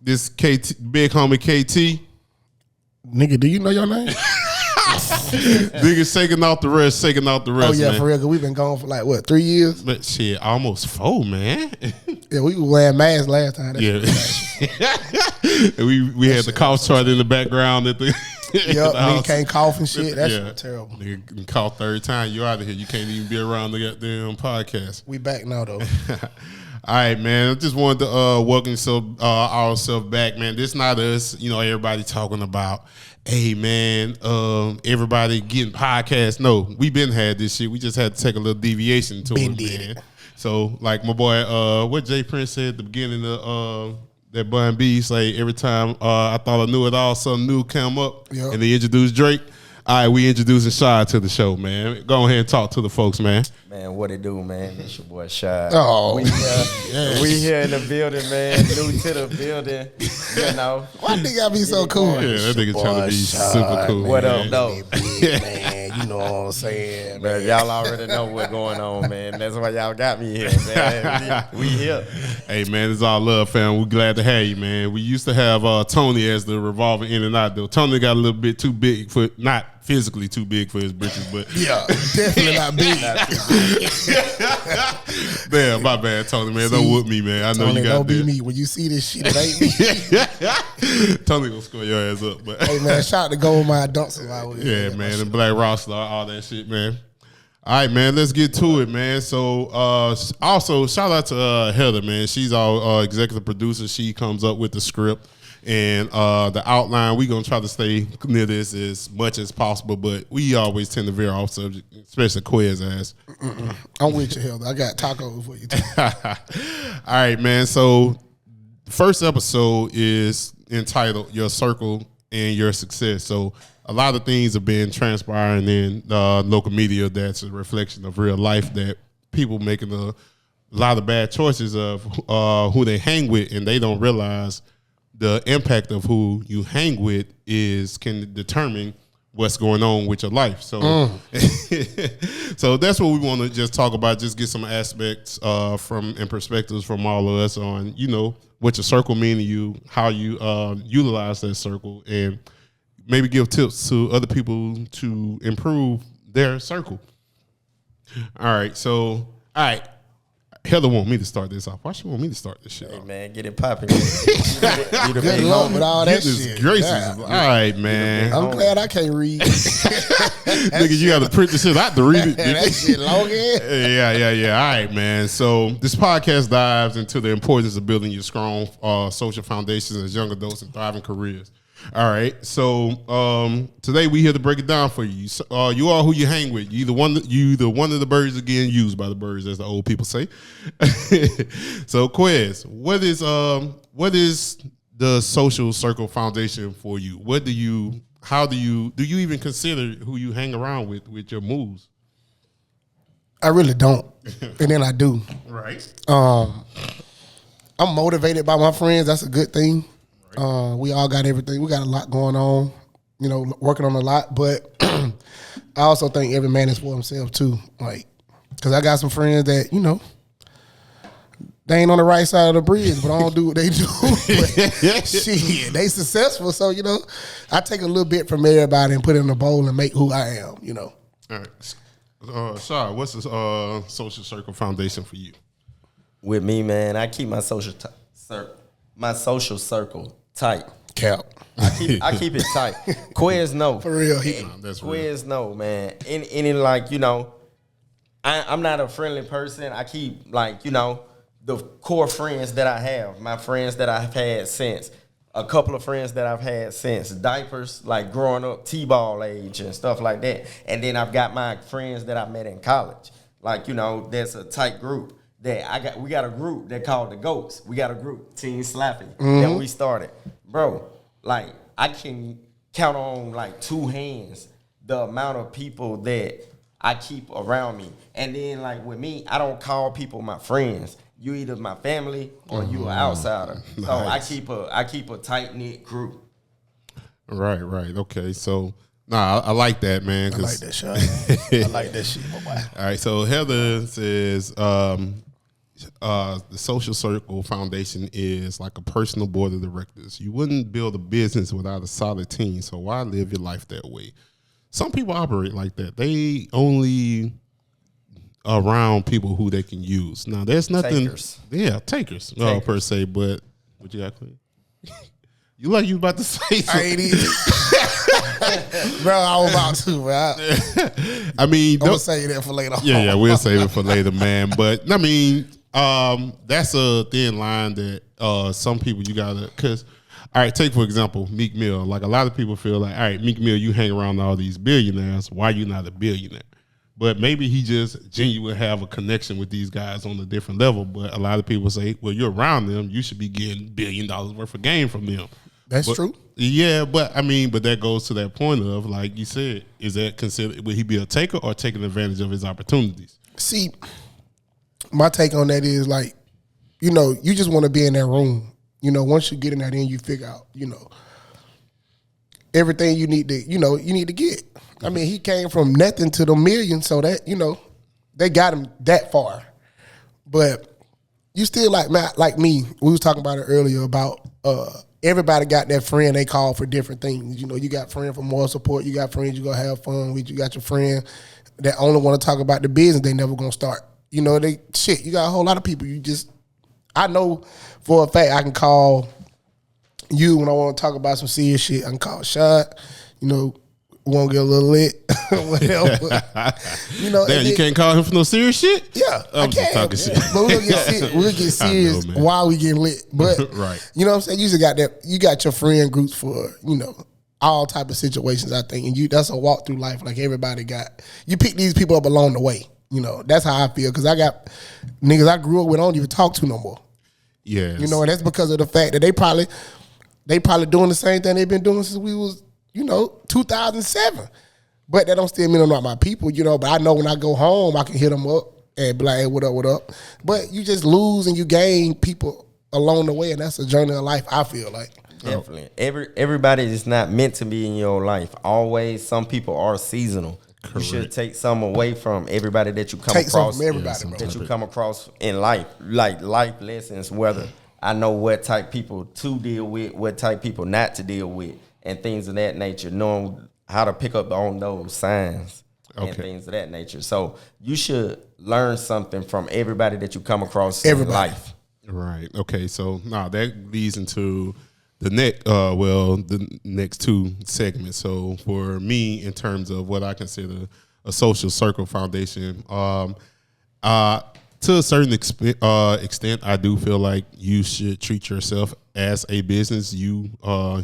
this KT, big homie KT. Nigga, do you know your name? Nigga shaking off the rest, Oh, yeah, man. for real, because we've been gone for like, what, 3 years? But shit, almost 4, man. Yeah, we were wearing masks last time. Yeah. we had the cough chart in the background at the Yep, nigga can't cough and shit. That's terrible. Nigga cough third time, you out of here. You can't even be around the goddamn podcast. We back now, though. All right, man. I just wanted to welcome ourselves back, man. This not us. You know, everybody talking about, hey, man, everybody getting podcasts. No, we been had this shit. We just had to take a little deviation to it, man. So, like my boy, what Jay Prince said at the beginning of that Bun B, say every time I thought I knew it all, something new came up, and they introduced Drake. All right, we introducing Shy to the show, man. Go ahead and talk to the folks, man. Man, what it do, man? It's your boy Shy. Oh, we here in the building, man. New to the building, you know. Why nigga be so cool? Yeah, that nigga trying to be super cool. What up, though? Man, you know what I'm saying, man. Y'all already know what's going on, man. That's why y'all got me here, man. We here. Hey, man, it's all love, fam. We glad to have you, man. We used to have Tony as the revolving in and out, though. Tony got a little bit too big for, not physically too big for his britches, but yeah, definitely not big. Damn, my bad, Tony, man. Don't whoop me, man. I know Tony, you got don't be me. When you see this shit, it ain't me. Tony gonna score your ass up, but hey, man, shout out to go with my dunks if I was. Yeah, man, and Black Rockstar, all that shit, man. All right, man, let's get to it, man. So, also, shout out to Heather, man. She's our executive producer. She comes up with the script and the outline. We're going to try to stay near this as much as possible, but we always tend to veer off subject, especially Quez ass. I'm with you, Heather. I got tacos for you, too. All right, man. So, the first episode is entitled Your Circle and Your Success. So, a lot of things have been transpiring in local media that's a reflection of real life, that people making a lot of bad choices of who they hang with, and they don't realize the impact of who you hang with can determine what's going on with your life. So, so that's what we want to just talk about. Just get some aspects and perspectives from all of us on, you know, what your circle mean to you, how you utilize that circle, and maybe give tips to other people to improve their circle. All right. So, all right. Heather want me to start this off. Why she want me to start this shit off? Hey, man, get it popping. You the Good big luck homie. with all that Goodness shit. gracious. Yeah. All right, man. I'm glad I can't read. Nigga, you got to print this shit out to read it. that shit long ass. Yeah. All right, man. So this podcast dives into the importance of building your strong social foundations as young adults and thriving careers. All right, so today we here to break it down for you. You are who you hang with. You either one of the birds are getting used by the birds, as the old people say. So, Quez, what is the social circle foundation for you? How do you even consider who you hang around with your moves? I really don't, and then I do. Right. I'm motivated by my friends. That's a good thing. We all got everything. We got a lot going on, you know, working on a lot. But I also think every man is for himself too. Like, because I got some friends that, you know, they ain't on the right side of the bridge, but I don't do what they do. But shit, they successful. So, you know, I take a little bit from everybody and put it in a bowl and make who I am, you know. All right. Shah, what's the social circle foundation for you? With me, man, I keep my social circle tight. Cap. I keep it tight. Quez no. For real. That's real. Quez no, man. Any like, you know, I'm not a friendly person. I keep, like, you know, the core friends that I have, my friends that I've had since, a couple of friends that I've had since diapers, like growing up, T-ball age and stuff like that. And then I've got my friends that I met in college. Like, you know, there's a tight group. We got a group that called the Goats. We got a group, Team Slappy, that we started. Bro, like, I can count on, like, 2 hands the amount of people that I keep around me. And then, like, with me, I don't call people my friends. You either my family or you an outsider. Nice. So I keep a tight-knit group. Right. Okay, so... Nah, I like that, man. I like that shit. I like that shit, my boy. All right, so Heather says the Social Circle Foundation is like a personal board of directors. You wouldn't build a business without a solid team. So why live your life that way? Some people operate like that. They only around people who they can use. Now, there's nothing. Takers. Yeah, takers. Per se. But what you got, Clint? You like you about to say something. I ain't even. Bro, I was about to, bro. I mean, I'm going to save that for later. Yeah, we'll save it for later, man. But, I mean, that's a thin line that some people you got to, because, all right, take, for example, Meek Mill. Like, a lot of people feel like, all right, Meek Mill, you hang around all these billionaires. Why you not a billionaire? But maybe he just genuinely have a connection with these guys on a different level. But a lot of people say, well, you're around them. You should be getting $1 billion worth of game from them. That's true. Yeah, but I mean, but that goes to that point of, like you said, is that considered, would he be a taker or taking advantage of his opportunities? See, my take on that is like, you know, you just want to be in that room. You know, once you get in that in, you figure out, you know, everything you need to, you know, you need to get. I mean, he came from nothing to the million, so that, you know, they got him that far. But you still like me, we was talking about it earlier about everybody got that friend they call for different things. You know, you got friend for moral support, you got friends you gonna have fun with, you got your friend that only want to talk about the business, they never gonna start. You know, you got a whole lot of people. I know for a fact I can call you when I want to talk about some serious shit. I can call Shot, you know, want to get a little lit, whatever. You know, damn, you can't call him for no serious shit? Yeah, I'm just talking shit. But we'll get serious while we get lit. But right. You know what I'm saying? You just got that. You got your friend groups for, you know, all type of situations, I think. And that's a walk through life. Like everybody got. You pick these people up along the way. You know, that's how I feel. Because I got niggas I grew up with I don't even talk to no more. Yes. You know, and that's because of the fact that they probably doing the same thing they've been doing since we was, you know, 2007. But that don't still mean I'm not my people, you know. But I know when I go home, I can hit them up and be like, hey, what up? But you just lose and you gain people along the way, and that's a journey of life, I feel like. Definitely. Everybody is not meant to be in your life. Always, some people are seasonal. Correct. You should take some away from everybody that you come across. From everybody, bro. That you come across in life, like life lessons, whether I know what type people to deal with, what type people not to deal with, and things of that nature, knowing how to pick up on those signs and things of that nature. So you should learn something from everybody that you come across in life. Right. Okay. So that leads into the next two segments. So for me, in terms of what I consider a social circle foundation, to a certain extent, I do feel like you should treat yourself as a business. You are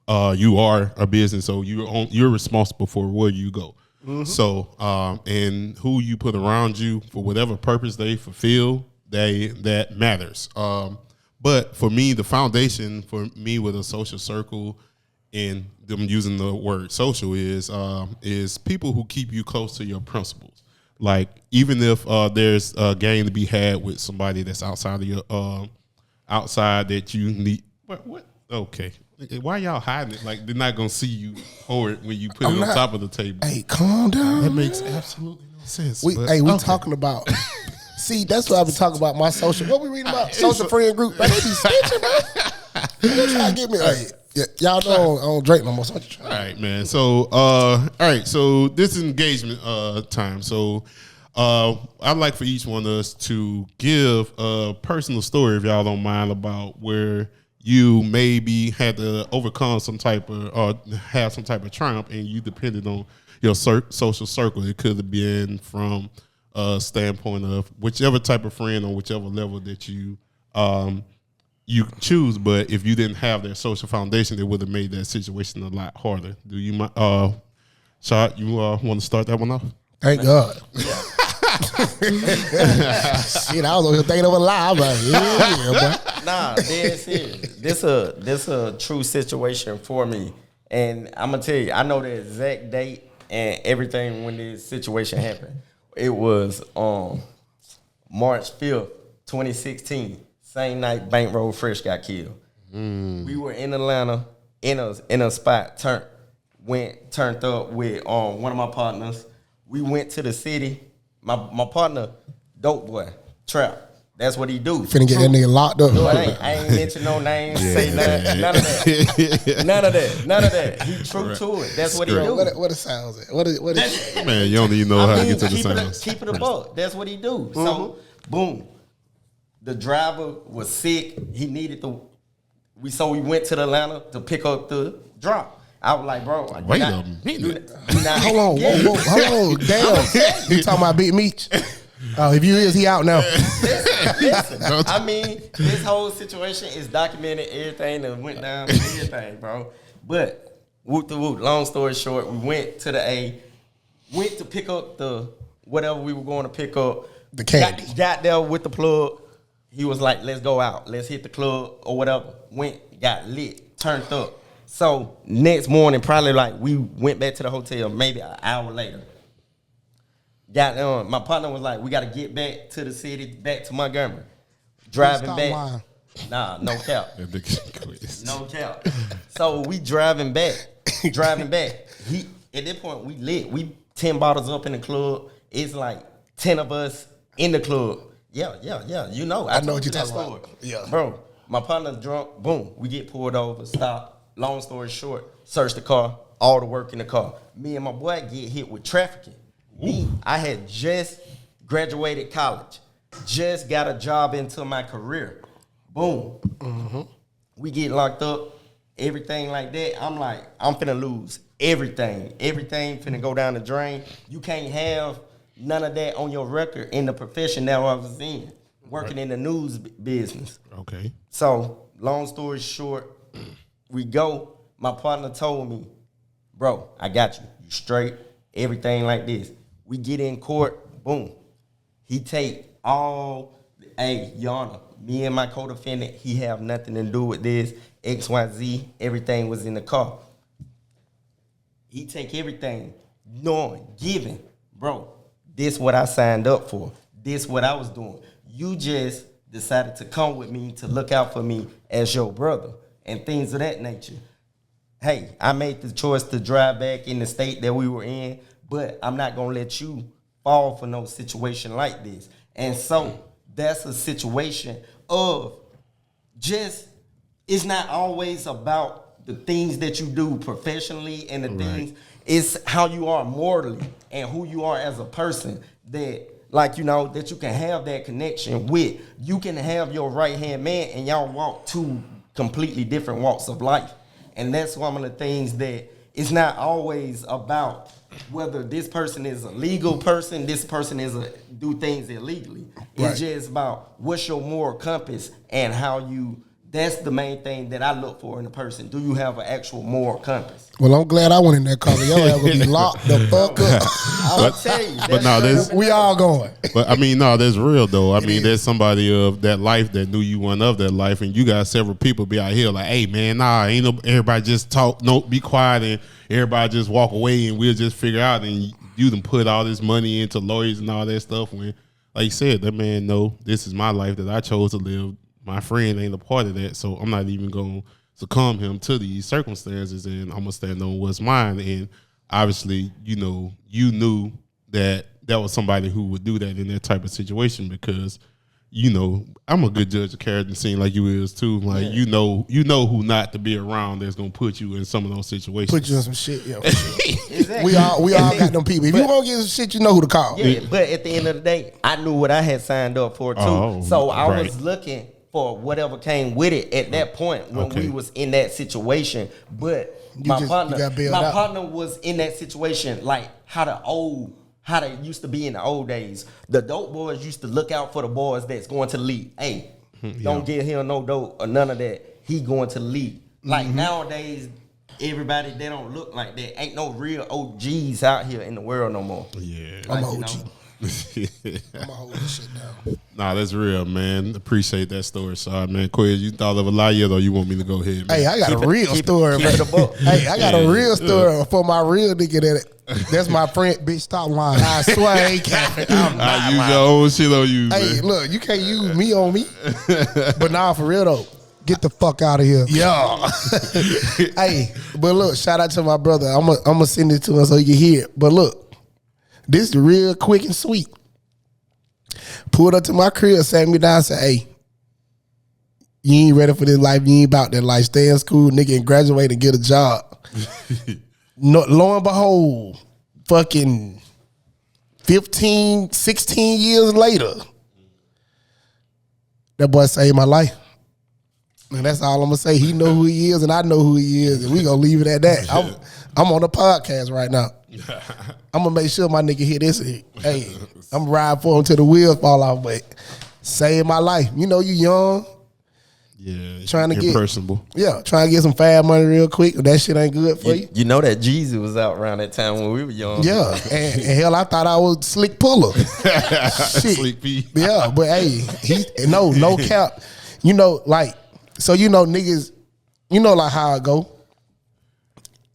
a business, so you're responsible for where you go. Mm-hmm. So and who you put around you for whatever purpose they fulfill, that matters. But for me, the foundation for me with a social circle, and them using the word social, is people who keep you close to your principles. Like, even if there's a gain to be had with somebody that's outside of your outside that you need. What? Okay. Why y'all hiding it? Like, they're not gonna see you forward when you put it on top of the table. Hey, calm down. That makes absolutely no sense. We talking about. See, that's what I be talking about. My social. What we reading about? Social friend group. But they be snitching, bro. You trying to get me? Hey, y'all know I don't drink no more. So all right, man. So, all right. So this is engagement time. So, I'd like for each one of us to give a personal story, if y'all don't mind, about where you maybe had to overcome some type of, or have some type of triumph, and you depended on your social circle. It could have been from a standpoint of whichever type of friend on whichever level that you choose. But if you didn't have that social foundation, it would have made that situation a lot harder. Do you, Shad, you want to start that one off? Thank God. Shit, I was over here thinking of a lie, but yeah, nah, this a true situation for me, and I'm gonna tell you, I know the exact date and everything when this situation happened. It was March 5th, 2016. Same night Bankroll Fresh got killed. We were in Atlanta in a spot turned up with one of my partners. We went to the city. My partner, dope boy, trap. That's what he do. Finna get that nigga locked up. No, I ain't mention no names, say nothing, none of that. None of that. He true to it. That's what he do. What it sounds at? What is Man, you don't even know how to get to the sounds. Keep it a buck. That's what he do. So, boom. The driver was sick. He needed so we went to Atlanta to pick up the drop. I was like, bro, wait a minute. Hold on, hold on. Damn. You talking about Big Meech? Oh, if you is, he out now. Listen. I mean, this whole situation is documented, everything that went down, everything, bro. But, whoop the whoop, long story short, we went to the A, went to pick up the whatever we were going to pick up. The candy. Got there with the plug. He was like, let's go out. Let's hit the club or whatever. Went, got lit, turned up. So, next morning, probably like we went back to the hotel maybe an hour later. My partner was like, we got to get back to the city, back to Montgomery. Driving back. Lying. Nah, no cap. No cap. So we driving back. At that point, we lit. We 10 bottles up in the club. It's like 10 of us in the club. Yeah. You know. I know what you're talking about. Yeah. Bro, my partner's drunk. Boom. We get pulled over, stop. Long story short, search the car, all the work in the car. Me and my boy get hit with trafficking. I had just graduated college, just got a job into my career. Boom. Mm-hmm. We get locked up, everything like that. I'm like, I'm finna lose everything. Everything finna go down the drain. You can't have none of that on your record in the profession that I was in, working in the news business. Okay. So, long story short, we go. My partner told me, bro, I got you. You straight, everything like this. We get in court, boom. He take all, hey, Your Honor, me and my co-defendant, he have nothing to do with this, XYZ, everything was in the car. He take everything, knowing, giving, bro, this what I signed up for. This what I was doing. You just decided to come with me to look out for me as your brother and things of that nature. Hey, I made the choice to drive back in the state that we were in, but I'm not going to let you fall for no situation like this. And so that's a situation of just, it's not always about the things that you do professionally and the things, it's how you are morally and who you are as a person that, like, you know, that you can have that connection with. You can have your right-hand man and y'all walk two completely different walks of life. And that's one of the things that it's not always about whether this person is a legal person, this person do things illegally. It's just about what's your moral compass and how you, that's the main thing that I look for in a person. Do you have an actual moral compass? Well, I'm glad I went in that car. Y'all have to be locked the fuck up. I'll tell you. But no, we all going. But I mean, no, that's real though. I mean, there's somebody of that life that knew you one of that life, and you got several people be out here like, hey man, nah, ain't no everybody just talk, no, be quiet, and everybody just walk away, and we'll just figure out. And you done put all this money into lawyers and all that stuff. When, like you said, that man know this is my life that I chose to live. My friend ain't a part of that, so I'm not even going to succumb him to these circumstances, and I'm going to stand on what's mine. And obviously, you know, you knew that was somebody who would do that in that type of situation because, you know, I'm a good judge of character, seem like you is too. Like, you know who not to be around that's going to put you in some of those situations. Put you in some shit, yeah. For sure. Exactly. We all got them people. If you want to get some shit, you know who to call. Yeah, but at the end of the day, I knew what I had signed up for too. So I was looking for whatever came with it at that point when we was in that situation. But my partner was in that situation like how they used to be in the old days. The dope boys used to look out for the boys that's going to the league. Hey, don't get him no dope or none of that. He going to the league. Like nowadays, everybody, they don't look like that. Ain't no real OGs out here in the world no more. Yeah. I'm an OG. I'm gonna hold this shit down. Nah, that's real, man. Appreciate that story. Sorry, man. Quiz, you thought of a lie yet, or you want me to go ahead, man? Hey, I got a real story, man. Hey, I got a real story for my real nigga that's my friend. Bitch, stop lying. I swear I ain't capping. I use your own shit on you, man. Hey, look, you can't use me on me. But nah, for real though. Get the fuck out of here. Yeah. Hey, but look, shout out to my brother. I'm gonna send it to him so he can hear it. But look, this is real quick and sweet. pulled up to my crib, sat me down, and said, "Hey, you ain't ready for this life. You ain't about that life. Stay in school, nigga, and graduate and get a job." No, lo and behold, fucking 15, 16 years later, that boy saved my life. And that's all I'm gonna say. He know who he is, and I know who he is, and we gonna leave it at that. I'm on the podcast right now. I'm gonna make sure my nigga hear this. Hey, I'm riding for him till the wheels fall off, but saved my life. You know, you young. Yeah, Trying to get personable. Yeah, trying to get some fast money real quick. That shit ain't good for you. You know that Jeezy was out around that time when we were young. Yeah, and hell, I thought I was slick puller. Shit. Slick P. Yeah, but hey, no cap. You know, like, so you know niggas, you know like how I go.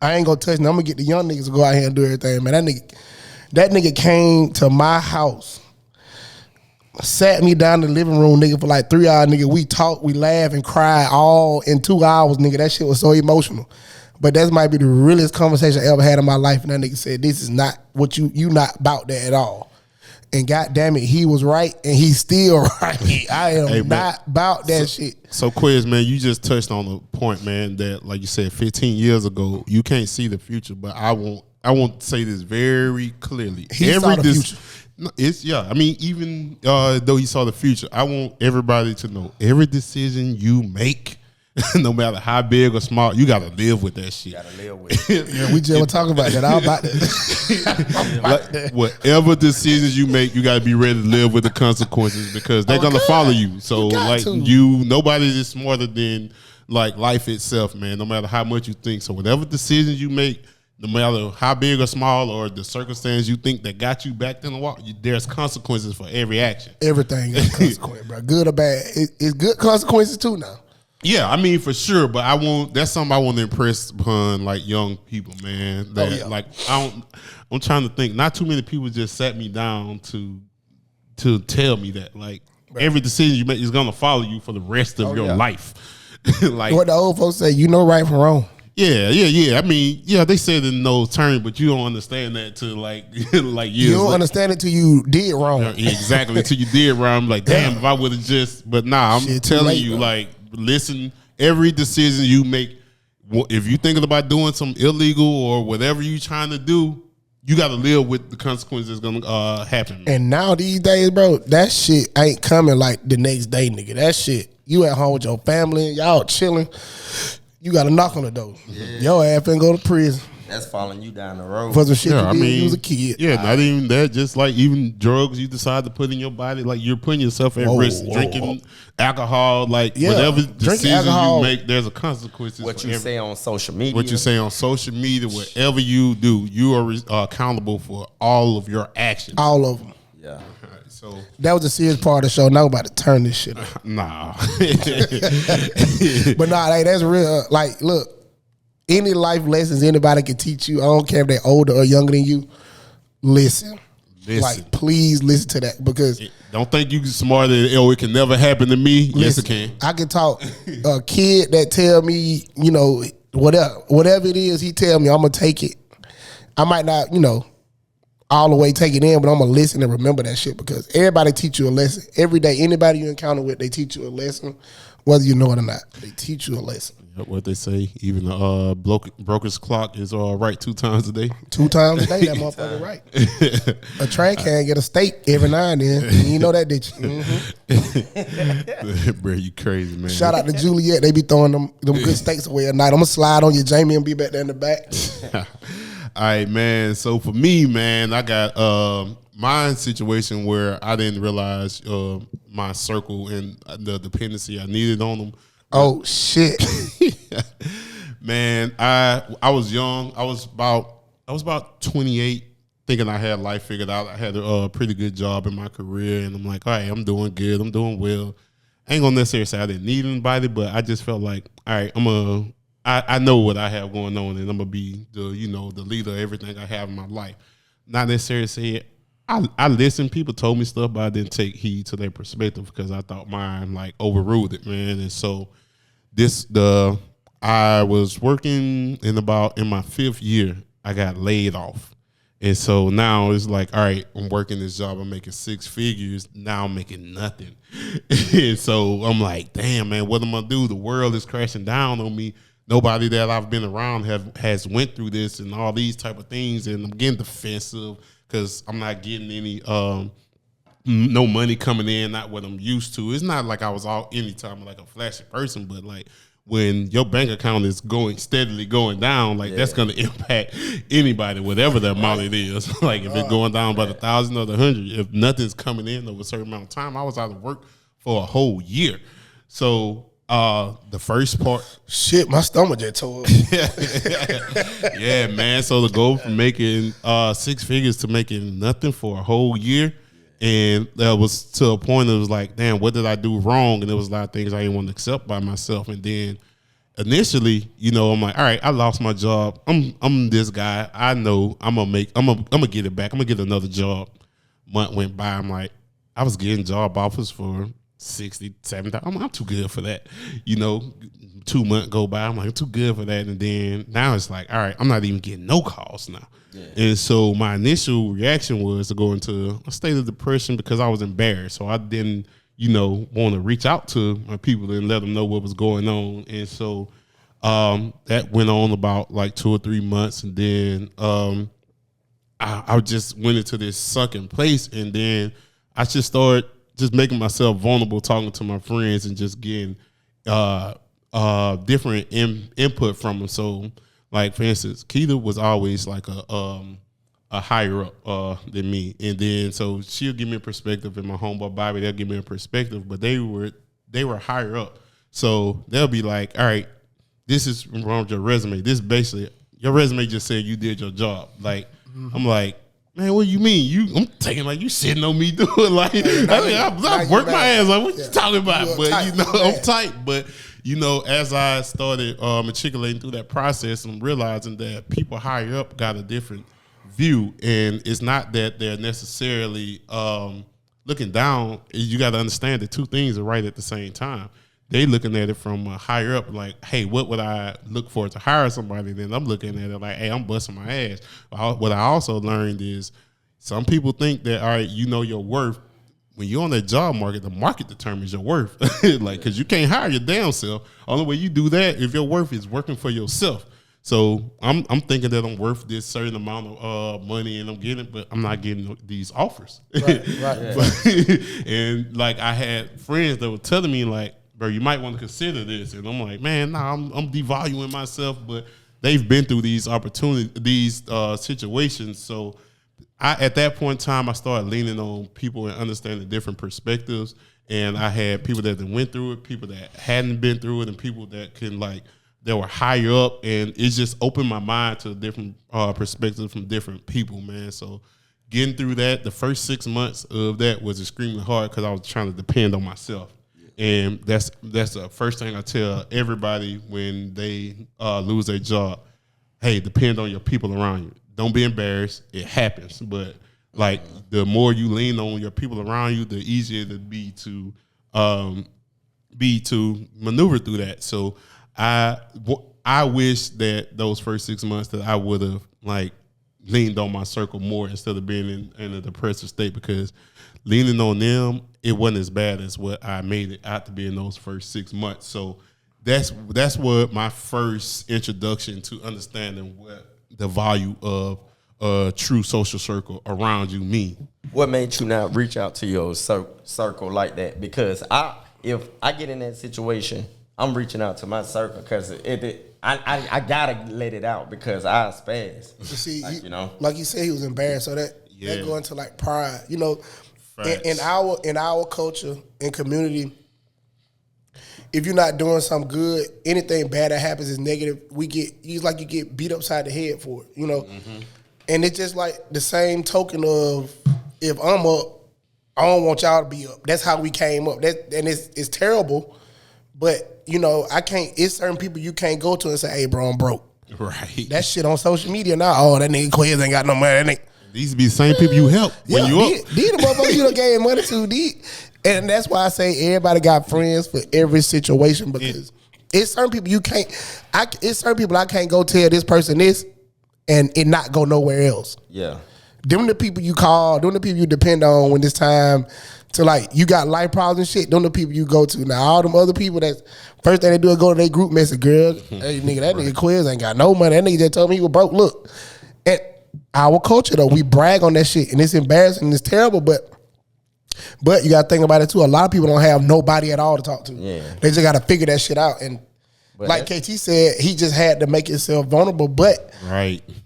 I ain't gonna touch. I'm gonna get the young niggas to go out here and do everything, man. That nigga came to my house, sat me down in the living room, nigga, for like 3 hours, nigga. We talked, we laughed and cried all in 2 hours, nigga. That shit was so emotional. But that might be the realest conversation I ever had in my life. And that nigga said, "This is not what you not about that at all." And goddamn it, he was right, and he's still right. I am not about that shit. So, Quiz, man, you just touched on the point, man, that like you said, 15 years ago, you can't see the future. But I won't say this very clearly. He saw the future. No, I mean, even though he saw the future, I want everybody to know every decision you make, no matter how big or small, you gotta live with that shit. You gotta live with it. Yeah, we just were talking about that. I'm about that. Whatever decisions you make, you gotta be ready to live with the consequences because they're gonna follow you. So nobody is smarter than like life itself, man. No matter how much you think. So whatever decisions you make, no matter how big or small or the circumstance you think that got you back in the wall, there's consequences for every action. Everything got consequence, bro. Good or bad. It's good consequences too now. Yeah, I mean for sure, but that's something I want to impress upon like young people, man. That like I'm trying to think. Not too many people just sat me down to tell me that like every decision you make is gonna follow you for the rest of your life. Like what the old folks say, you know right from wrong. Yeah. I mean, they said in those terms, but you don't understand that till like like years. You don't understand it till you did wrong. Exactly, till you did wrong. I'm like, damn, if I would have just. But nah, I'm telling you, like, listen. Every decision you make, if you thinking about doing some illegal or whatever you trying to do, you got to live with the consequences that's gonna happen. Man. And now these days, bro, that shit ain't coming like the next day, nigga. That shit, you at home with your family, y'all chilling. You got to knock on the door. Yeah. Your ass finna go to prison. That's following you down the road. For some shit you did when you was a kid. Yeah, not even that. Just like even drugs you decide to put in your body, like you're putting yourself at risk. Drinking alcohol, like whatever decision you make, there's a consequence. What you say on social media. What you say on social media, whatever you do, you are accountable for all of your actions. All of them. Yeah. So that was a serious part of the show. Now I'm about to turn this shit off. Nah. But nah, like, that's real. Like, look, any life lessons anybody can teach you, I don't care if they're older or younger than you, listen. Like, please listen to that because don't think you smarter than it can never happen to me. Listen, yes, it can. I can talk a kid that tell me, you know, whatever it is, he tell me, I'm gonna take it. I might not, you know, all the way take it in, but I'm gonna listen and remember that shit because everybody teach you a lesson. Every day, anybody you encounter with, they teach you a lesson, whether you know it or not. They teach you a lesson. What they say, even the broker's clock is right 2 times a day. 2 times a day, that motherfucker right. A train can get a steak every now and then. You know that, did you? Mm-hmm. Bro, you crazy, man. Shout out to Juliet. They be throwing them good steaks away at night. I'm going to slide on you, Jamie, and be back there in the back. All right, man. So for me, man, I got my situation where I didn't realize my circle and the dependency I needed on them. Oh shit, man! I was young. I was about 28, thinking I had life figured out. I had a pretty good job in my career, and I'm like, all right, I'm doing good. I'm doing well. I ain't gonna necessarily say I didn't need anybody, but I just felt like, all right, I know what I have going on, and I'm gonna be the leader of everything I have in my life. Not necessarily say I listened. People told me stuff, but I didn't take heed to their perspective because I thought mine like overruled it, man. And so I was working in my 5th year. I got laid off, And so now it's like, all right, I'm working this job. I'm making 6 figures. Now I'm making nothing. And so I'm like, damn, man, what am I gonna do? The world is crashing down on me. Nobody that I've been around has went through this and all these type of things. And I'm getting defensive because I'm not getting any no money coming in, not what I'm used to. It's not like I was all anytime like a flashy person, but like when your bank account is steadily going down, like that's going to impact anybody, whatever the amount it is. Like if it's going down by 1,000 or 100, if nothing's coming in over a certain amount of time, I was out of work for a whole year. So the first part, shit, my stomach just tore up. Yeah, man. So the goal from making 6 figures to making nothing for a whole year. And that was to a point it was like, damn, what did I do wrong? And there was a lot of things I didn't want to accept by myself. And then initially, you know, I'm like, all right, I lost my job. I'm this guy. I know I'm gonna get it back. I'm gonna get another job. Month went by. I'm like, I was getting job offers for 60, 70,000. I'm too good for that. You know, 2 months go by. I'm like, I'm too good for that. And then now it's like, all right, I'm not even getting no calls now. Yeah. And so my initial reaction was to go into a state of depression because I was embarrassed. So I didn't, you know, want to reach out to my people and let them know what was going on. And so that went on about like 2 or 3 months. And then I just went into this sunken place. And then I just started just making myself vulnerable, talking to my friends and just getting different input from them. So, like, for instance, Keita was always like a higher up than me. And then so she'll give me a perspective, and my homeboy Bobby, they'll give me a perspective, but they were higher up. So they'll be like, all right, this is wrong with your resume. This basically, your resume just said you did your job. Like, I'm like, man, what do you mean? I'm taking like you sitting on me doing like I work my ass like what you talking about? But tight, you know, I'm tight. But you know, as I started matriculating through that process, I'm realizing that people higher up got a different view, and it's not that they're necessarily looking down. You got to understand that two things are right at the same time. They looking at it from higher up, like, hey, what would I look for to hire somebody? Then I'm looking at it like, hey, I'm busting my ass. What I also learned is some people think that, all right, you know your worth. When you're on that job market, the market determines your worth. Like, because you can't hire your damn self. Only way you do that if your worth is working for yourself. So I'm thinking that I'm worth this certain amount of money, and I'm getting it, but I'm not getting these offers. Right. And like I had friends that were telling me like, bro, you might want to consider this. And I'm like, man, nah, I'm devaluing myself, but they've been through these opportunities, these situations. So at that point in time, I started leaning on people and understanding different perspectives. And I had people that went through it, people that hadn't been through it, and people that that were higher up. And it just opened my mind to different perspectives from different people, man. So getting through that, the first 6 months of that was extremely hard because I was trying to depend on myself. And that's the first thing I tell everybody when they lose their job. Hey, depend on your people around you. Don't be embarrassed. It happens. But like the more you lean on your people around you, the easier it'll be to maneuver through that. So I wish that those first 6 months that I would have like leaned on my circle more instead of being in a depressive state, because leaning on them, it wasn't as bad as what I made it out to be in those first 6 months. So that's what my first introduction to understanding what the value of a true social circle around you mean. What made you not reach out to your circle like that? Because if I get in that situation, I'm reaching out to my circle because I gotta let it out because I spaz. You see, like, like you said, he was embarrassed, so that go into like pride. You know, in our culture and community, if you're not doing something good, anything bad that happens is negative. You get beat upside the head for it. You know, and it's just like the same token of if I'm up, I don't want y'all to be up. That's how we came up. And it's terrible. But, you know, it's certain people you can't go to and say, hey, bro, I'm broke. Right. That shit on social media now. Oh, that nigga Quiz ain't got no money. These be the same people you help when you up. These the motherfuckers you done gave money to. And that's why I say everybody got friends for every situation, because it's certain people it's certain people I can't go tell this person this and it not go nowhere else. Yeah. them the people you call, them the people you depend on when it's time to like, you got life problems and shit, them the people you go to. Now, all them other people that first thing they do is go to their group message, girl, hey, nigga, that nigga Quiz ain't got no money. That nigga just told me he was broke. Look, at our culture, though, we brag on that shit, and it's embarrassing and it's terrible, but you got to think about it, too. A lot of people don't have nobody at all to talk to. Yeah. They just got to figure that shit out, and but like KT said, he just had to make himself vulnerable. But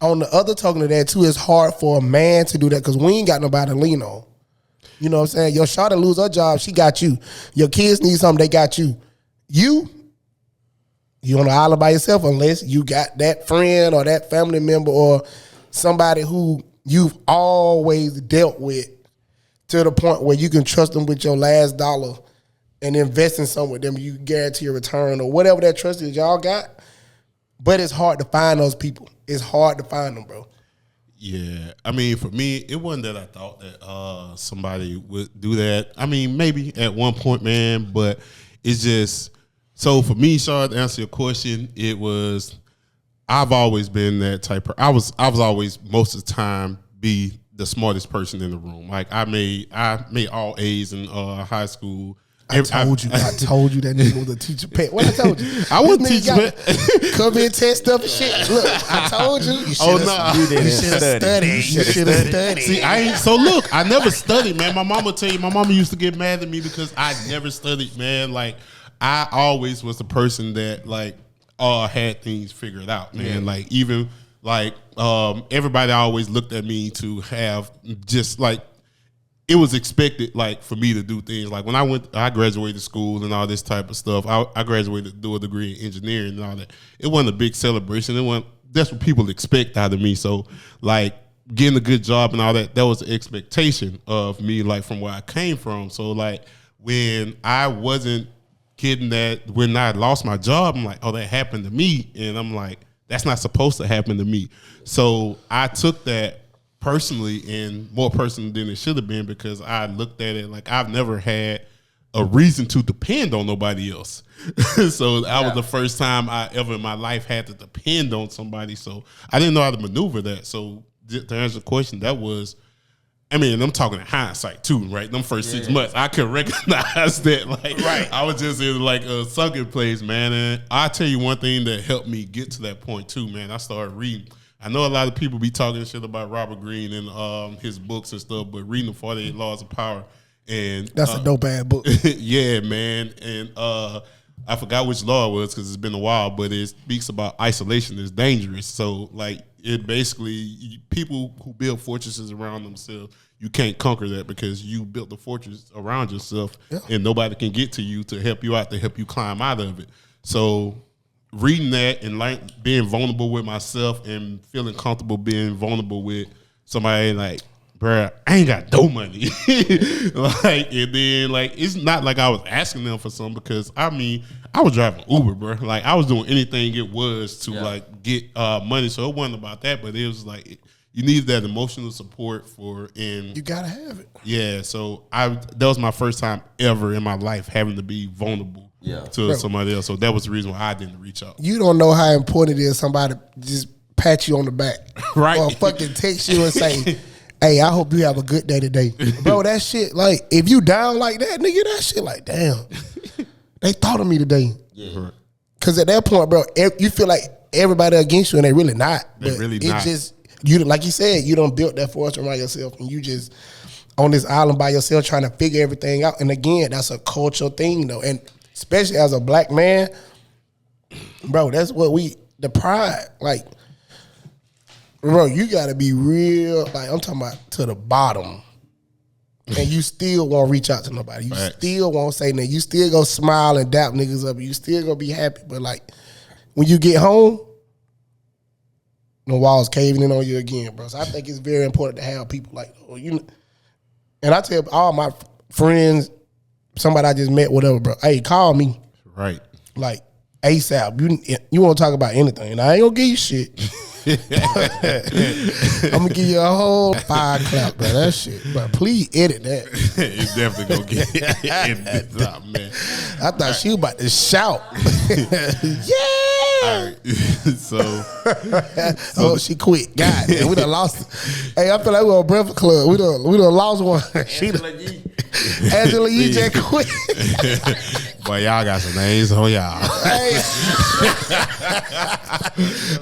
on the other token of that, too, it's hard for a man to do that because we ain't got nobody to lean on. You know what I'm saying? Your shawty lose her job, she got you. Your kids need something, they got you. You on the island by yourself unless you got that friend or that family member or somebody who you've always dealt with to the point where you can trust them with your last dollar and invest in something with them, you guarantee a return or whatever that trust is y'all got. But it's hard to find those people. It's hard to find them, bro. Yeah. I mean, for me, it wasn't that I thought that somebody would do that. I mean, maybe at one point, man, but it's just, so for me, Shaw, to answer your question, it was, I've always been that type of, I was always, most of the time, be the smartest person in the room. Like, I made all A's in high school. I told you that nigga was a teacher pet. What I told you? I wasn't teacher pet. Come in, test stuff and shit. Look, I told you. You should have studied. You should have studied. See, I never studied, man. My mama tell you, my mama used to get mad at me because I never studied, man. Like, I always was the person that, like, had things figured out, man. Yeah. Like, even, like, everybody always looked at me to have just, like, it was expected, like, for me to do things. Like, when I graduated school and all this type of stuff. I graduated to do a degree in engineering and all that. It wasn't a big celebration. That's what people expect out of me. So, like, getting a good job and all that, that was the expectation of me, like, from where I came from. So, like, when I wasn't getting that, when I lost my job, I'm like, oh, that happened to me. And I'm like, that's not supposed to happen to me. So I took that personally, and more personally than it should have been, because I looked at it like I've never had a reason to depend on nobody else. So that was the first time I ever in my life had to depend on somebody. So I didn't know how to maneuver that. So to answer the question, that was, I mean, I'm talking in hindsight too, right? Them first 6 months, I could recognize that, like, I was just in like a sunken place, man. And I'll tell you one thing that helped me get to that point too, man. I started reading. I know a lot of people be talking shit about Robert Greene and his books and stuff, but reading the 48 Laws of Power, and that's a dope ass book. Yeah, man. And I forgot which law it was because it's been a while, but it speaks about isolation is dangerous. So, like, it basically, people who build fortresses around themselves, you can't conquer that because you built the fortress around yourself, and nobody can get to you to help you out, to help you climb out of it. So reading that and, like, being vulnerable with myself and feeling comfortable being vulnerable with somebody, like, bruh, I ain't got no money. Like, and then, like, it's not like I was asking them for something, because, I mean, I was driving Uber, bro. Like, I was doing anything it was to, like, get money. So it wasn't about that, but it was like, you need that emotional support for, and you gotta have it. Yeah, so that was my first time ever in my life having to be vulnerable to somebody else. So that was the reason why I didn't reach out. You don't know how important it is somebody just pat you on the back, right? Or fucking text you and say, hey, I hope you have a good day today. Bro, that shit, like, if you down like that, nigga, that shit like, damn, they thought of me today. Yeah. Because at that point, bro, you feel like everybody against you, and they really not. They really not. Just, you, like you said, you done built that force around yourself, and you just on this island by yourself trying to figure everything out. And again, that's a cultural thing, though. And especially as a black man, bro, that's what the pride, like, bro, you gotta be real, like, I'm talking about to the bottom, and you still won't reach out to nobody. You still won't say nothing. You still go smile and dap niggas up. You still gonna be happy. But, like, when you get home, the walls caving in on you again, bro. So I think it's very important to have people like, and I tell all my friends, somebody I just met, whatever, bro, hey, call me. Right. Like, ASAP. You want to talk about anything. And I ain't gonna give you shit. I'm gonna give you a whole 5 clap, bro. That shit, but please edit that. It's definitely gonna get edited out, man. I thought she was about to shout. Yeah. All right. So Oh, she quit. God damn, we done lost. Hey, I feel like we on Breakfast Club. We done lost one. Angela Yee just quit. Boy, y'all got some names on y'all. Hey.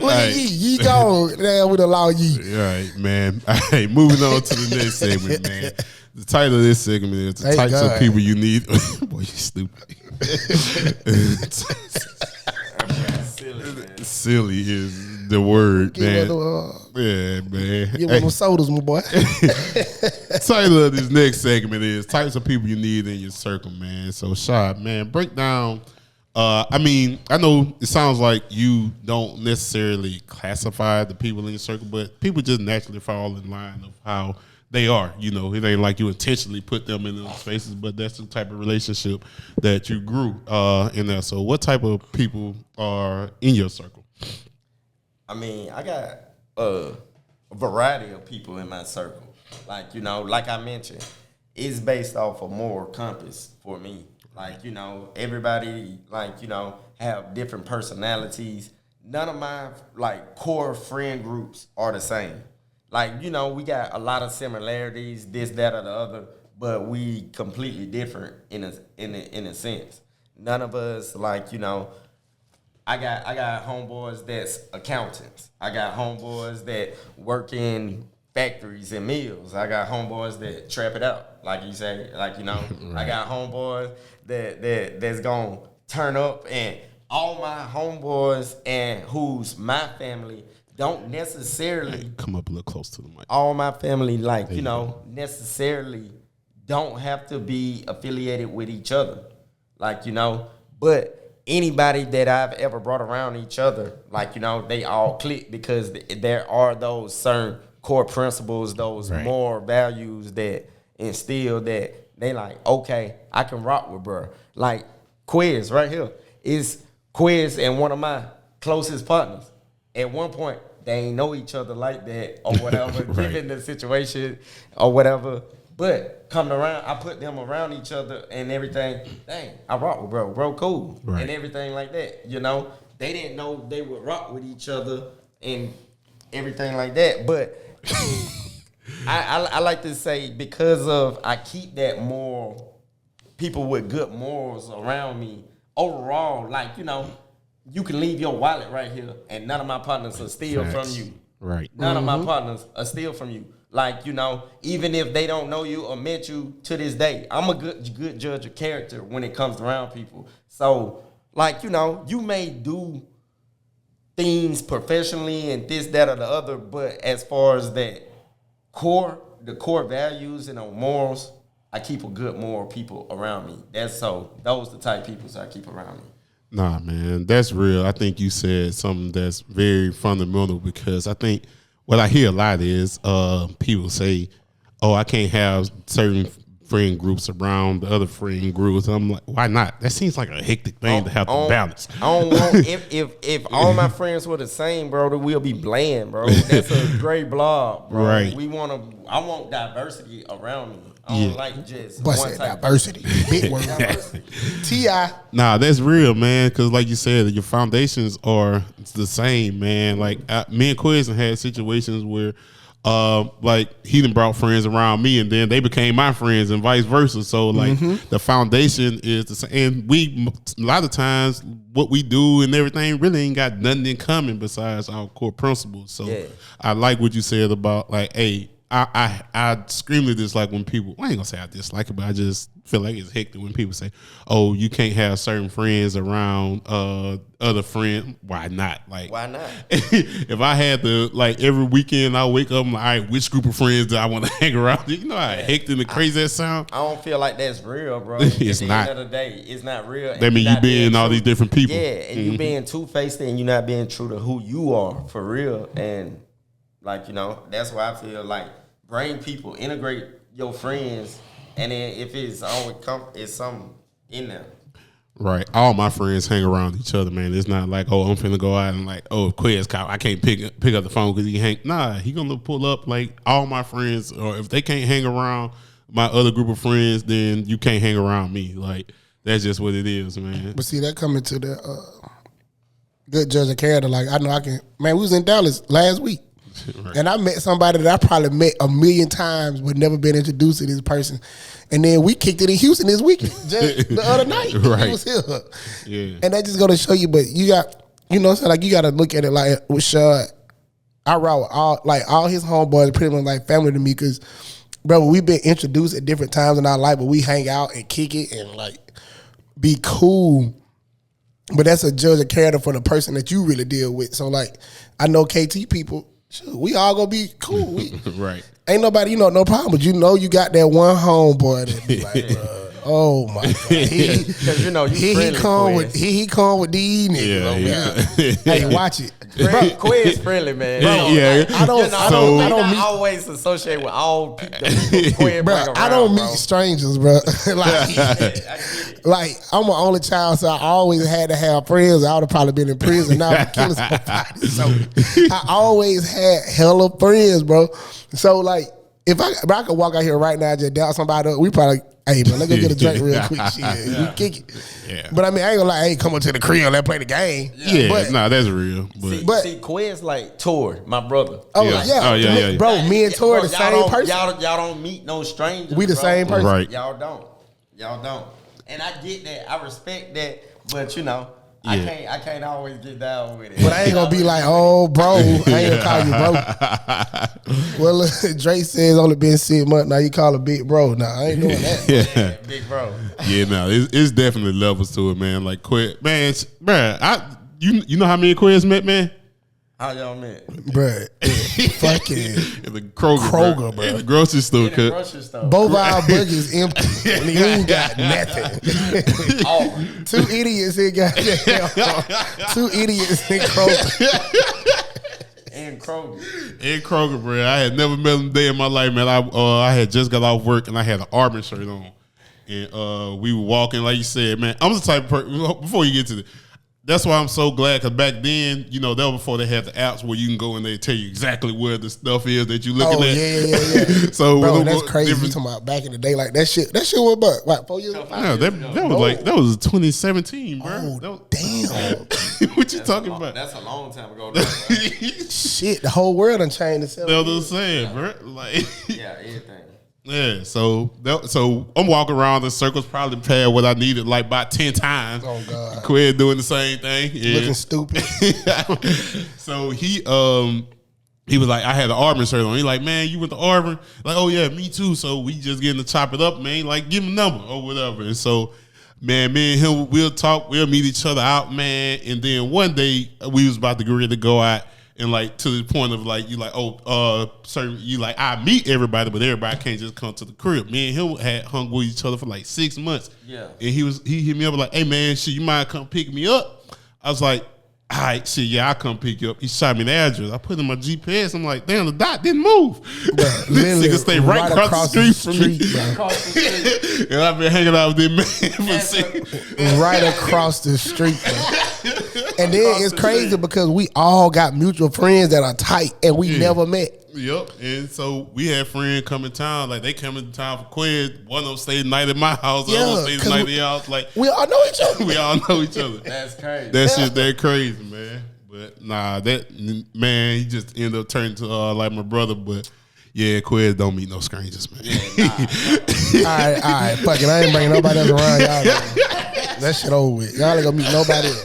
Look at Yee. Yee gone. Damn, we done lost Yee. All right, man. All right, moving on to the next segment, man. The title of this segment is the Thank types God. of people you need. Boy, you stupid. Silly is the word, man. Yeah, man. Give me them sodas, my boy. Title of this next segment is types of people you need in your circle, man. So, Shad, man, break down. I mean, I know it sounds like you don't necessarily classify the people in your circle, but people just naturally fall in line of how they are. You know, it ain't like you intentionally put them in those spaces, but that's the type of relationship that you grew in there. So, what type of people are in your circle? I mean, I got a variety of people in my circle. Like, you know, like I mentioned, it's based off a moral compass for me. Like, you know, everybody, like, you know, have different personalities. None of my, like, core friend groups are the same. Like, you know, we got a lot of similarities, this, that, or the other, but we completely different in a sense. None of us, like, you know, I got homeboys that's accountants. I got homeboys that work in factories and mills. I got homeboys that trap it out, like you say, like, you know. Right. I got homeboys that's gonna turn up, and all my homeboys and who's my family don't necessarily come up a little close to the mic. All my family, like, you know, necessarily don't have to be affiliated with each other, like, you know, but anybody that I've ever brought around each other, like, you know, they all click because there are those certain core principles, those moral values that instill that they like, okay, I can rock with bro. Like Quiz right here is Quiz and one of my closest partners. At one point, they ain't know each other like that or whatever, given the situation or whatever. But coming around, I put them around each other and everything. Dang, I rock with bro cool, and everything like that. You know, they didn't know they would rock with each other and everything like that. But I like to say, because of I keep that moral, people with good morals around me. Overall, like, you know, you can leave your wallet right here, and none of my partners will steal from you. Right. None of my partners will steal from you. Like, you know, even if they don't know you or met you to this day, I'm a good judge of character when it comes around people. So, like, you know, you may do things professionally and this, that, or the other, but as far as the core values and the morals, I keep a good moral people around me. Those the type of people I keep around me. Nah, man, that's real. I think you said something that's very fundamental, because I think what I hear a lot is people say, oh, I can't have certain friend groups around the other friend groups. I'm like, why not? That seems like a hectic thing to have to balance. I don't want, if all my friends were the same, bro, then we'll be bland, bro. That's a great blob, bro. Right. I want diversity around me. I don't like just one type diversity. Big word. T.I. Nah, that's real, man, because like you said, your foundations are the same, man. Like, me and Quizzen had situations where like he done brought friends around me, and then they became my friends, and vice versa. So like the foundation is the same, and we a lot of times what we do and everything really ain't got nothing in common besides our core principles. So I like what you said about, like, hey, I extremely dislike when people, I ain't gonna say I dislike it, but I just feel like it's hectic when people say, oh, you can't have certain friends around other friends. Why not? Like, why not? If I had to, like, every weekend I wake up, I'm like, all right, which group of friends do I want to hang around? You know how hectic and crazy that sound? I don't feel like that's real, bro. It's At not. the end of the day, it's not real. That means you being all these different people. Yeah, and you being two-faced, and you're not being true to who you are for real. And like, you know, that's why I feel like bring people, integrate your friends, and then if it's always it's something in there. Right. All my friends hang around each other, man. It's not like, oh, I'm finna go out and like, oh, Quez cop, I can't pick up the phone because he hang. Nah, he gonna pull up like all my friends, or if they can't hang around my other group of friends, then you can't hang around me. Like, that's just what it is, man. But see, that coming to the good judge of character. Like, I know I can. Man, we was in Dallas last week. Right. And I met somebody that I probably met a million times but never been introduced to this person. And then we kicked it in Houston this weekend, just the other night. Right. He was here. Yeah. And that just go to show you, but you got, you know what I'm saying? Like, you got to look at it like with Shad. I ride with all his homeboys pretty much like family to me because, bro, we've been introduced at different times in our life, but we hang out and kick it and like be cool. But that's a judge of character for the person that you really deal with. So like, I know KT people, we all gonna be cool. Right. Ain't nobody, no problem. But you got that one homeboy that be like, oh my God. Because he come with these niggas. Yeah. Hey, watch it. Quez friendly, man. Bro, yeah. I don't meet always associate with all people Quez bro, bring around, I don't meet bro. strangers, bro. Like I'm an only child, so I always had to have friends. I would have probably been in prison now for killing somebody. So I always had hella friends, bro. So like, if I could walk out here right now and just doubt somebody up, we probably, hey man, let's go get a drink real quick. Shit, we kick it. Yeah. But I mean, I ain't gonna lie, hey, come on to the crib, let's play the game. Yeah, but, that's real. But See, Quez like Tor, my brother. Yeah. Bro, me and Tor the same person. Y'all don't meet no strangers. We the bro. same person. Right. Y'all don't. And I get that. I respect that. But I can't always get down with it. But I ain't gonna be like, oh, bro. I ain't gonna call you bro. Well, Drake says only been 6 months. Now you call a big bro. Nah, I ain't doing that. Yeah, big bro. Yeah, no, it's definitely levels to it, man. Like Quez, man, you know how many Quez met, man? How y'all met? Bruh, fucking In the Kroger, bro. In the grocery store. In the grocery store. Both our buggies empty. And he ain't got nothing. Two idiots in two idiots in Kroger. In Kroger. In Kroger, bro. I had never met him a day in my life, man. I had just got off work and I had an Auburn shirt on. And we were walking, like you said, man. I'm the type of person, before you get to it, that's why I'm so glad, because back then, that was before they had the apps where you can go and they tell you exactly where the stuff is that you're looking at. Yeah. So bro, that's crazy. You talking about back in the day, like that shit was about what, 4 years ago? No, that was 2017, bro. Oh, damn. What you talking about? That's a long time ago. Shit, the whole world done changed itself. That's what I'm saying, bro. Like, yeah, everything. Yeah, so I'm walking around the circles, probably past what I needed like about 10 times. Oh God, Quez doing the same thing, looking stupid. So he was like, I had an Auburn shirt on. He like, man, you went to Auburn? Like, oh yeah, me too. So we just getting to chop it up, man. Like, give him a number or whatever. And so, man, me and him, we'll talk, we'll meet each other out, man. And then one day we was about to get ready to go out. And like to the point of like you like certain you like I meet everybody, but everybody can't just come to the crib. Me and him had hung with each other for like 6 months. Yeah. And he hit me up like, hey man, shit, you mind come pick me up? I was like, all right, shit, yeah, I'll come pick you up. He shot me the address. I put in my GPS. I'm like, damn, the dot didn't move. This nigga stayed right across the street from me. And I've been hanging out with this man for right across the street, bro. And then it's crazy because we all got mutual friends that are tight and we never met. Yep. And so we had friends come in town, like they come in town for Quez. One of them stayed the night at my house, the other stayed the night at your house. Like we all know each other. We all know each other. That's crazy. That shit that crazy, man. But nah, he just ended up turning to like my brother. But yeah, Quez don't meet no strangers, man. Yeah, all right, fuck it. I ain't bringing nobody else around y'all. That shit over with. Y'all ain't gonna meet nobody else.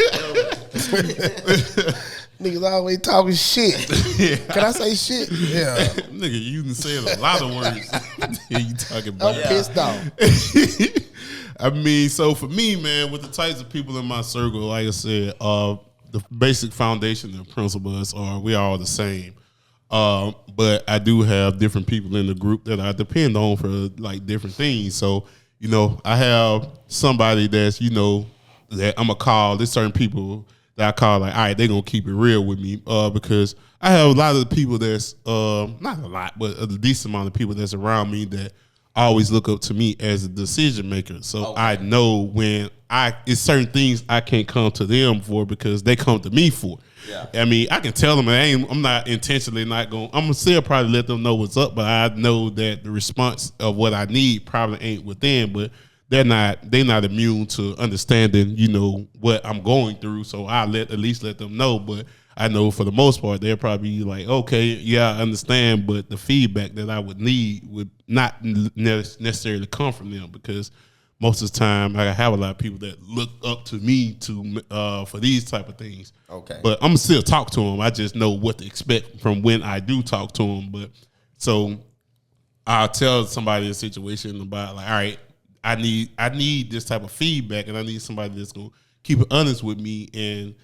Niggas always talking shit. Yeah. Can I say shit? Yeah. Nigga, you done said a lot of words. You talking about? I'm pissed off. I mean, so for me, man, with the types of people in my circle, like I said, the basic foundation and principles are we all the same. But I do have different people in the group that I depend on for like different things. So, I have somebody that's, that I'm going to call. There's certain people that I call like, all right, they're going to keep it real with me because I have a lot of the people that's, not a lot, but a decent amount of people that's around me that always look up to me as a decision maker. So I know when it's certain things I can't come to them for because they come to me for. Yeah. I mean, I can tell them I'm not intentionally not going. I'm gonna still probably let them know what's up, but I know that the response of what I need probably ain't within. But they're not immune to understanding, what I'm going through. So I at least let them know. But I know for the most part, they'll probably be like, okay, yeah, I understand, but the feedback that I would need would not necessarily come from them because most of the time I have a lot of people that look up to me for these type of things. Okay. But I'm still talk to them. I just know what to expect from when I do talk to them. But so I'll tell somebody a situation about like, all right, I need this type of feedback, and I need somebody that's gonna keep it honest with me. And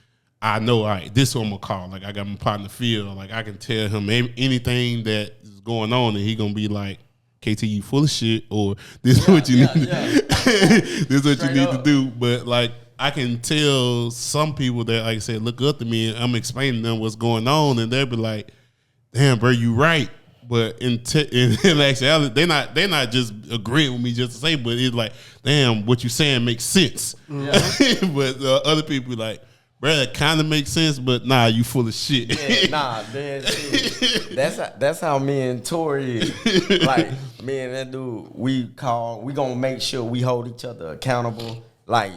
I know, all right, this one I'm gonna call. Like I got my partner Phil. Like I can tell him anything that is going on, and he gonna be like, KT, you full of shit, or this is what you need. This is what you need to do. But like I can tell some people that, like I said, look up to me, and I'm explaining to them what's going on, and they'll be like, "Damn, bro, you right." But in actuality, they're not just agreeing with me just to say, but it's like, damn, what you saying makes sense. Yeah. But other people be like, bro, that kind of makes sense, but nah, you full of shit. Yeah, nah, man, that's how me and Tori is. Like me and that dude, we gonna make sure we hold each other accountable. Like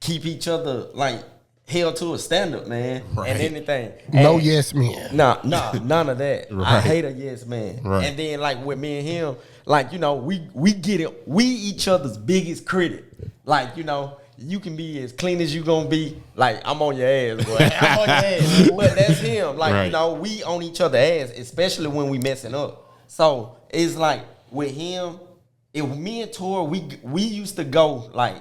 keep each other like held to a standard, man. Right. And anything. No yes man. Nah, none of that. Right. I hate a yes man. Right. And then like with me and him, like, we get it. We each other's biggest critic. Like, you can be as clean as you gonna be. Like, I'm on your ass, boy. I'm on your ass. But that's him. Like, right. We on each other's ass, especially when we messing up. So it's like with him, if me and Tor, we used to go like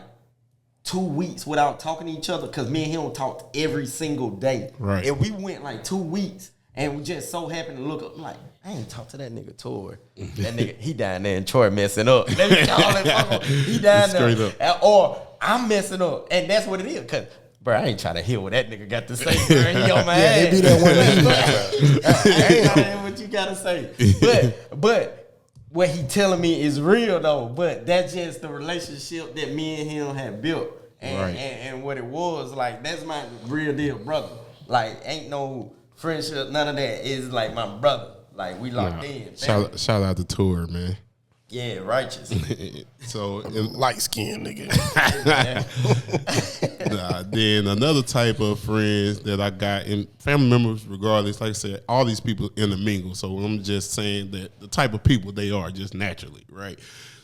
2 weeks without talking to each other because me and him talked every single day. Right. And we went like 2 weeks and we just so happened to look up like, I ain't talk to that nigga Tor. That nigga, he down there in Troy messing up. Let me call that fucker. He down there. Or I'm messing up. And that's what it is. Cause bro, I ain't trying to hear what that nigga got to say, bro. He on my ass. It be that one. I ain't trying to hear what you gotta say. But what he telling me is real though. But that's just the relationship that me and him had built. And what it was, like, that's my real deal brother. Like, ain't no friendship, none of that. Is like my brother. Like, we locked in. Shout out to Tor, man. Yeah, righteous. So light skin nigga. Then another type of friends that I got, and family members regardless, like I said, all these people intermingle. So I'm just saying that the type of people they are just naturally, right?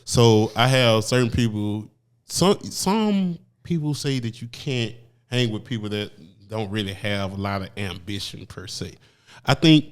So I have certain people, some people say that you can't hang with people that don't really have a lot of ambition per se. I think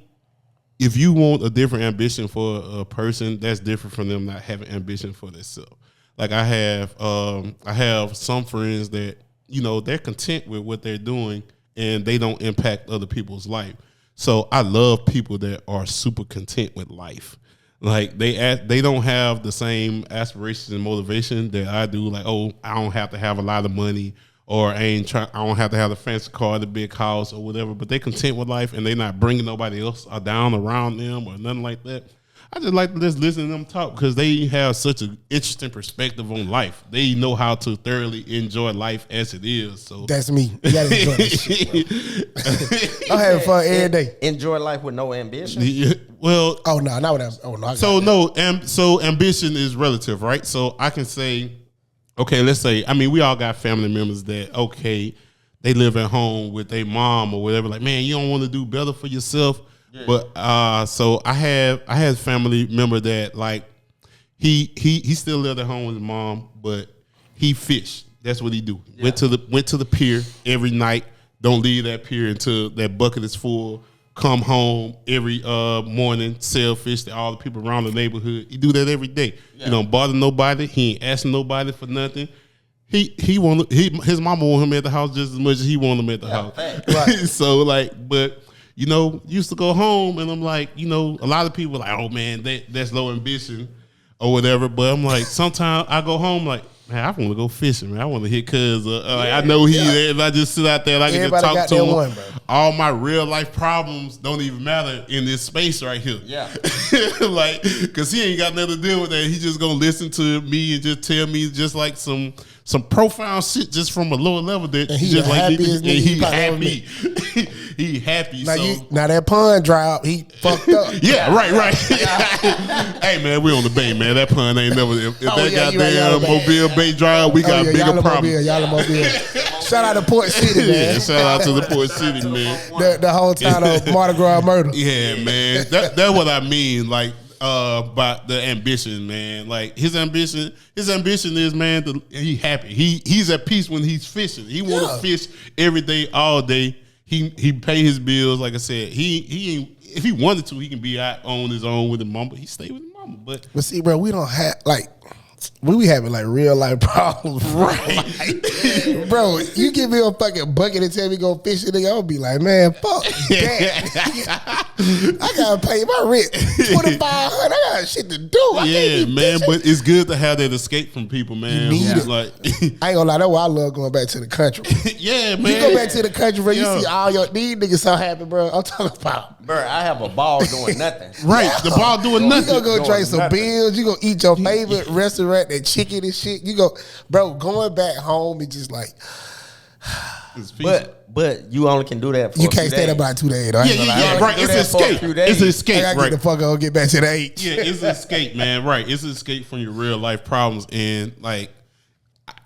if you want a different ambition for a person, that's different from them not having ambition for themselves. Like I have some friends that, they're content with what they're doing and they don't impact other people's life. So I love people that are super content with life. Like they don't have the same aspirations and motivation that I do. Like, oh, I don't have to have a lot of money, or I don't have to have the fancy car, the big house, or whatever. But they content with life, and they not bringing nobody else down around them or nothing like that. I just like to just listen to them talk because they have such an interesting perspective on life. They know how to thoroughly enjoy life as it is. So that's me. You gotta enjoy this shit, I'm having fun every day. Enjoy life with no ambition. Well, not what I'm. Oh no. So ambition is relative, right? So I can say, okay, let's say, we all got family members that, okay, they live at home with their mom or whatever. Like, man, you don't want to do better for yourself. Yeah. But so I had a family member that like he still lived at home with his mom, but he fished. That's what he do. Yeah. Went to the pier every night. Don't leave that pier until that bucket is full. Come home every morning, sell fish to all the people around the neighborhood. He do that every day. Yeah. He don't bother nobody. He ain't asking nobody for nothing. His mama want him at the house just as much as he want him at the house. Right. So like, but used to go home and I'm like, a lot of people are like, oh man, that's low ambition or whatever. But I'm like, sometimes I go home like, Man, I want to go fishing, man. I want to hit cuz. Like, I know he there. If I just sit out there, like I can just talk to him. All my real life problems don't even matter in this space right here. Yeah. Like, because he ain't got nothing to deal with that. He just going to listen to me and just tell me just like some profound shit just from a lower level that and he just like happy as he happy. He happy. Now that pun drop, he fucked up. Yeah, right. Hey man, we on the bay, man. That pun ain't never. If that goddamn Mobile Bay drive, we got bigger problems. Y'all Mobile. Shout out to Port City, man. Yeah, shout out to the Port City, man. The whole time of Mardi Gras murder. Yeah, man. That's what I mean. Like. About the ambition, man. Like his ambition is, man, he happy. He's at peace when he's fishing. He want to fish every day, all day. He pay his bills. Like I said, he ain't, if he wanted to, he can be out on his own with the mama. He stay with the mama. But see, bro, we don't have like. We be having like real life problems, right? Like, bro, you give me a fucking bucket and tell me go fishing, nigga, I'll be like, man, fuck that. I gotta pay my rent, $2,500. I got shit to do. Yeah, man, but it's good to have that escape from people, man. You need it. Like, I ain't gonna lie, that's why I love going back to the country. Yeah, man. You go back to the country, bro. You see all these niggas so happy, bro. I'm talking about, bro. I have a ball doing nothing. Right, the ball doing nothing. You gonna go drink some beers. You gonna eat your favorite restaurant, that chicken and shit. You go, bro. Going back home is just like. But you only can do that for you can't stay there about 2 days. Though. Yeah, right. It's an escape. It's an escape. I gotta get the fuck out and get back to the H. Yeah, it's an escape, man. Right. It's an escape from your real life problems. And like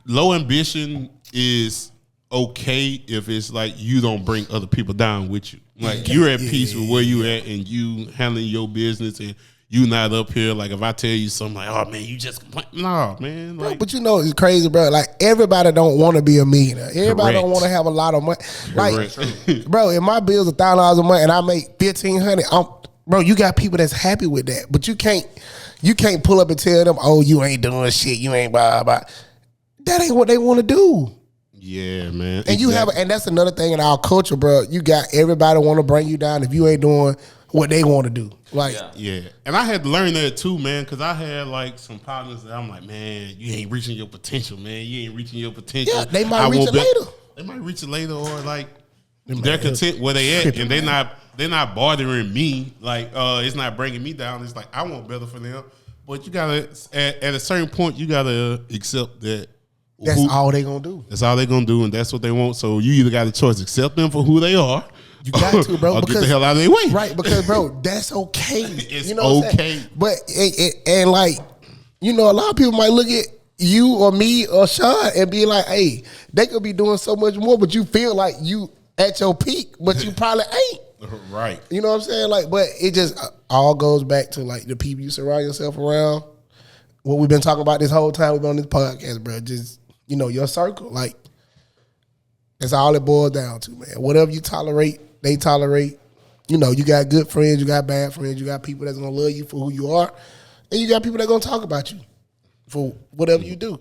low ambition is okay if it's like you don't bring other people down with you. Like you're at peace with where you at and you handling your business and you not up here. Like if I tell you something like, oh man, you just complain. No, man. Like, bro, but you know it's crazy, bro. Like everybody don't want to be a millionaire. Everybody don't want to have a lot of money. Like, bro, if my bill's $1,000 a month and I make $1,500, bro, you got people that's happy with that. But you can't pull up and tell them, oh, you ain't doing shit. You ain't blah blah. That ain't what they want to do. Yeah, man. And you have, and that's another thing in our culture, bro. You got everybody want to bring you down if you ain't doing what they want to do. Like, yeah. And I had to learn that too, man, because I had like some partners that I'm like, man, you ain't reaching your potential, man. You ain't reaching your potential. Yeah, they might reach it later. They might reach it later, or like they're content where they at, and they're not bothering me. Like, it's not bringing me down. It's like I want better for them, but you gotta at a certain point you gotta accept that. That's all they gonna do. That's all they gonna do, and that's what they want. So you either got a choice: accept them for who they are. You got to, bro. Or because, get the hell out of their way. Right, because, bro, that's okay. It's you know okay. But, and like, you know, a lot of people might look at you or me or Sean and be like, hey, they could be doing so much more, but you feel like you at your peak, but you probably ain't. Right. You know what I'm saying? Like, but it just all goes back to, like, the people you surround yourself around. What we've been talking about this whole time we've been on this podcast, bro. Just, you know, your circle. Like, that's all it boils down to, man. Whatever you tolerate, they tolerate. You know, you got good friends, you got bad friends, you got people that's gonna love you for who you are, and you got people that gonna talk about you for whatever you do.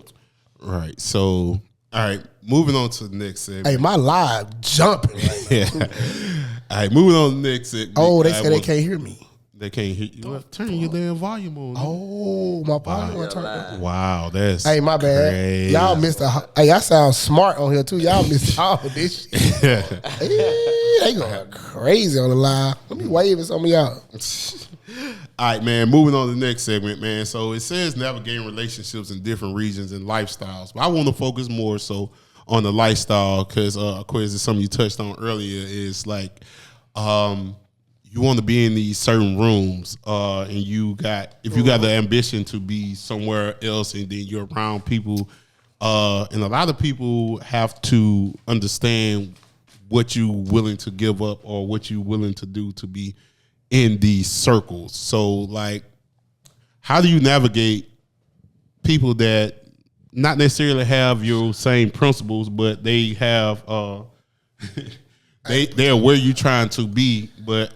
Right. So, all right, moving on to the next segment. Hey, my live jumping right now. Yeah. All right, moving on to the next segment. Oh, they say they can't hear me. They can't hear you. Well, turn your damn volume on. Oh, my volume turned up. Wow, that's hey, my bad. crazy. Y'all missed hey, I sound smart on here too. Y'all missed all this shit. They going crazy on the live. Let me wave at some of y'all. All right, man, moving on to the next segment, man. So it says navigating relationships in different regions and lifestyles. But I want to focus more so on the lifestyle because, of course, it's something you touched on earlier is like you want to be in these certain rooms and if you got the ambition to be somewhere else and then you're around people and a lot of people have to understand what you willing to give up or what you willing to do to be in these circles. So like, how do you navigate people that not necessarily have your same principles, but they have they're where you're trying to be, but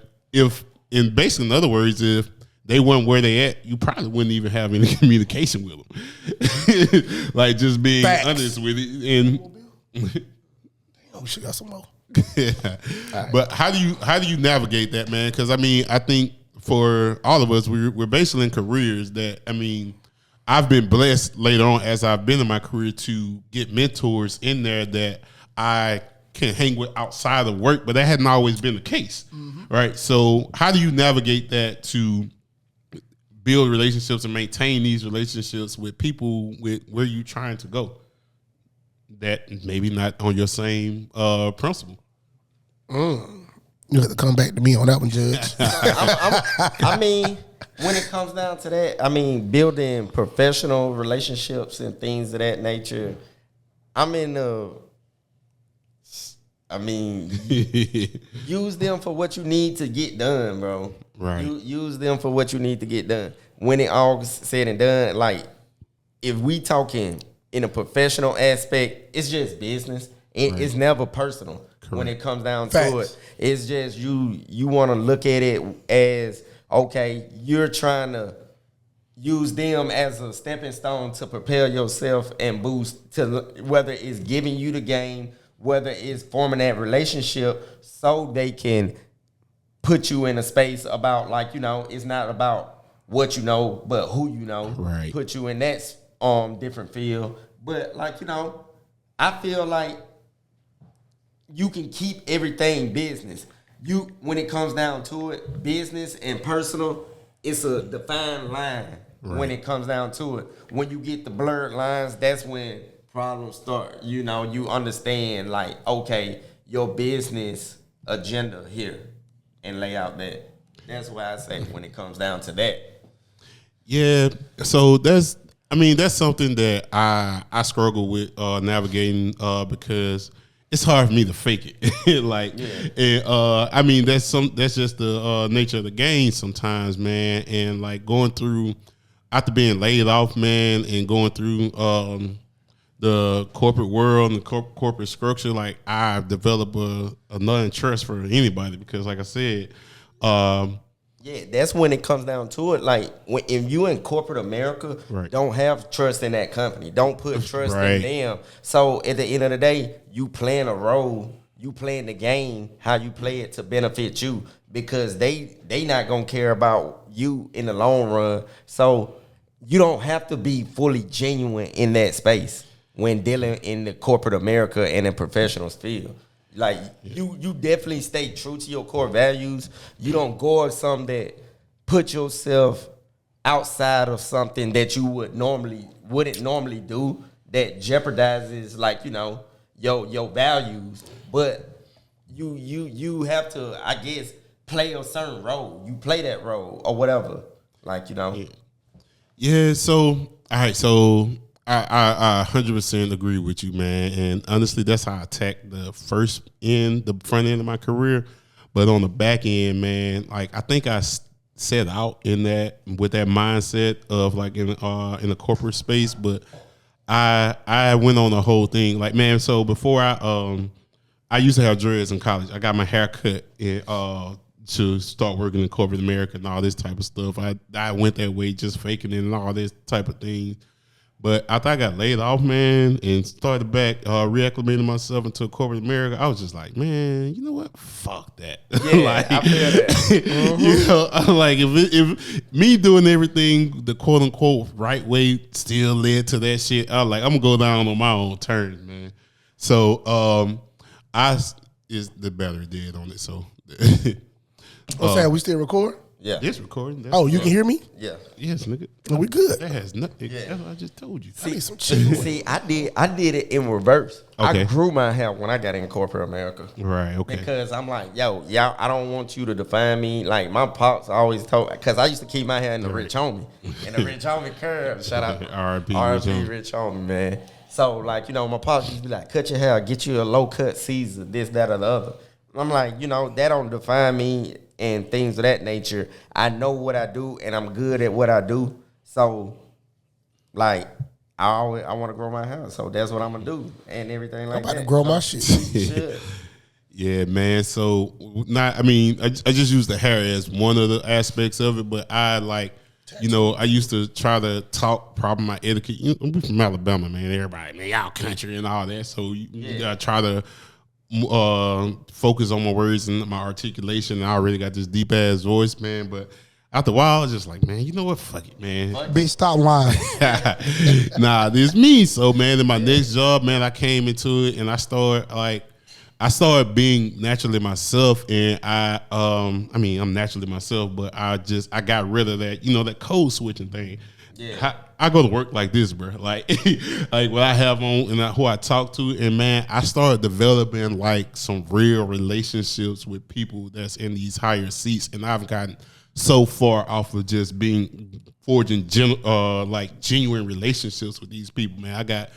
basically in other words, if they weren't where they at, you probably wouldn't even have any communication with them. Like just being honest with it. And oh, she got some more. Yeah. Right. But how do you navigate that, man? Because I mean, I think for all of us, we're basically in careers that I've been blessed later on as I've been in my career to get mentors in there that I can hang with outside of work, but that hadn't always been the case, right? So how do you navigate that to build relationships and maintain these relationships with people with where you're trying to go that maybe not on your same principle? You have to come back to me on that one, Judge. I mean, when it comes down to that, I mean, building professional relationships and things of that nature, use them for what you need to get done, bro. Right. Use them for what you need to get done. When it all said and done, like, if we talking in a professional aspect, it's just business. It's never personal. When it comes down to it. It's just you want to look at it as, okay, you're trying to use them as a stepping stone to prepare yourself and boost to whether it's giving you the game, whether it's forming that relationship so they can put you in a space about, like, you know, it's not about what you know, but who you know. Right. Put you in that different field. But, like, you know, I feel like you can keep everything business. When it comes down to it, business and personal, it's a defined line. Right. When it comes down to it. When you get the blurred lines, that's when problems start. You know, you understand, like, okay, your business agenda here and lay out that. That's why I say when it comes down to that. Yeah, so that's something that I struggle with navigating because it's hard for me to fake it. Like, and that's just the nature of the game sometimes, man. And like going through after being laid off, man, and going through the corporate world and the corporate structure, like I've developed another interest for anybody because, like I said, that's when it comes down to it. Like, if you in corporate America, don't have trust in that company. Don't put trust in them. So at the end of the day, you playing a role. You playing the game how you play it to benefit you because they not gonna care about you in the long run. So you don't have to be fully genuine in that space when dealing in the corporate America and in professional field. Like, you definitely stay true to your core values. You don't go with something that put yourself outside of something that you wouldn't normally do that jeopardizes, like, you know, your values. But you have to, I guess, play a certain role. You play that role or whatever. Like, you know. Yeah, so all right, so I 100% agree with you, man. And honestly, that's how I attacked the front end of my career. But on the back end, man, like I think I set out in that with that mindset of like in the corporate space. But I went on the whole thing, like, man. So before I used to have dreads in college. I got my hair cut to start working in corporate America and all this type of stuff. I went that way, just faking it and all this type of thing. But after I got laid off, man, and started back reacclimating myself into corporate America, I was just like, man, you know what? Fuck that. Yeah, like, I feel that. You know, I'm like, if me doing everything the quote unquote right way still led to that shit, I was like, I'm gonna go down on my own terms, man. So I is the battery dead on it. So What's that? We still record? Yeah. it's recording. Oh, you can hear me? Yeah. Yes, nigga. Oh, we good. That has nothing. That's what I just told you. I need some chill. See, I did it in reverse. Okay. I grew my hair when I got in corporate America. Right. Okay. Because I'm like, y'all, I don't want you to define me. Like, my pops always told, because I used to keep my hair in the rich homie. In the rich homie curve. Shout out. R.I.P. Rich homie, man. So, like, you know, my pops used to be like, cut your hair, get you a low cut Caesar, this, that, or the other. I'm like, you know, that don't define me and things of that nature. I know what I do, and I'm good at what I do. So, like, I want to grow my hair, so that's what I'm gonna do, and everything like that. I'm about to grow my shit. Should. Yeah, man. So I just use the hair as one of the aspects of it, but I like, you know, I used to try to talk probably my etiquette. You know, I'm from Alabama, man. Everybody, man, y'all country and all that. So you gotta try to focus on my words and my articulation. I already got this deep ass voice, man, but after a while, I was just like, man, you know what? Fuck it, man. Bitch, stop lying. Nah, this me. So, man, in my next job, man, I came into it and I started being naturally myself, and I mean, I'm naturally myself, but I got rid of that, that code switching thing. Yeah. I go to work like this, bro. Like what I have on and who I talk to, and man, I started developing like some real relationships with people that's in these higher seats, and I've gotten so far off of just forging genuine relationships with these people, man. I got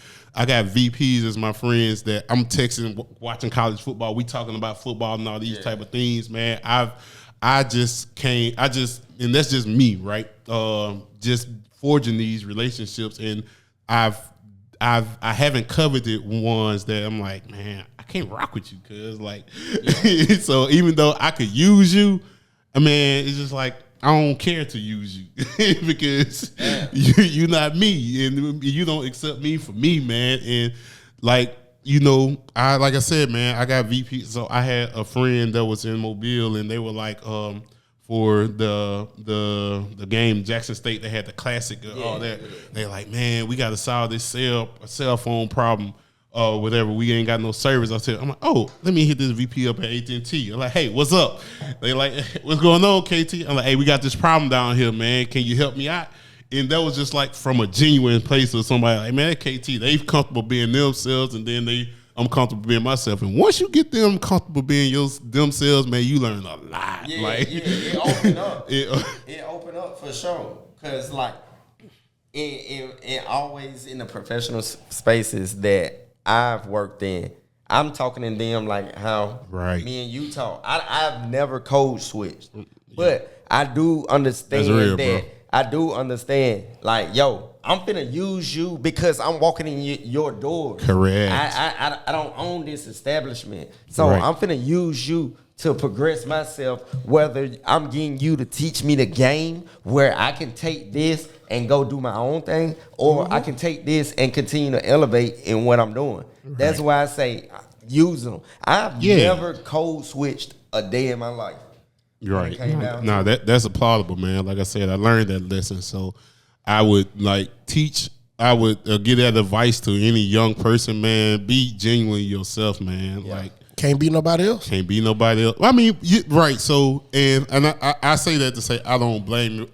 VPs as my friends that I'm texting, watching college football. We talking about football and all these type of things, man. And that's just me, right? Just forging these relationships, and I haven't coveted ones that I'm like, man, I can't rock with you, cause so even though I could use you, I mean, it's just like, I don't care to use you because you're not me, and you don't accept me for me, man. And like I said, man, I got VP. So I had a friend that was in Mobile, and they were like, for the game Jackson State, they had the classic and all that. They're like, man, we got to solve this cell phone problem. Whatever, we ain't got no service. I'm like, oh, let me hit this VP up at AT&T. I'm like, hey, what's up? They like, what's going on, KT? I'm like, hey, we got this problem down here, man. Can you help me out? And that was just like from a genuine place of somebody like, man, KT, they comfortable being themselves, and then I'm comfortable being myself. And once you get them comfortable being themselves, man, you learn a lot. Yeah, it opened up. It opened up for sure. Cause like, it always in the professional spaces that I've worked in, I'm talking to them like how me and you talk. I've never code switched, but I do understand real, that. bro. I do understand, like, yo, I'm finna use you because I'm walking in your door. Correct. I don't own this establishment, so I'm finna use you to progress myself, whether I'm getting you to teach me the game where I can take this and go do my own thing, or I can take this and continue to elevate in what I'm doing. Right. That's why I say use them. I've never code switched a day in my life. You're right. No, that's applaudable, man. Like I said, I learned that lesson. So I would give that advice to any young person, man. Be genuine yourself, man. Yeah. Can't be nobody else. Can't be nobody else. I mean, right. So, and I say that to say I don't blame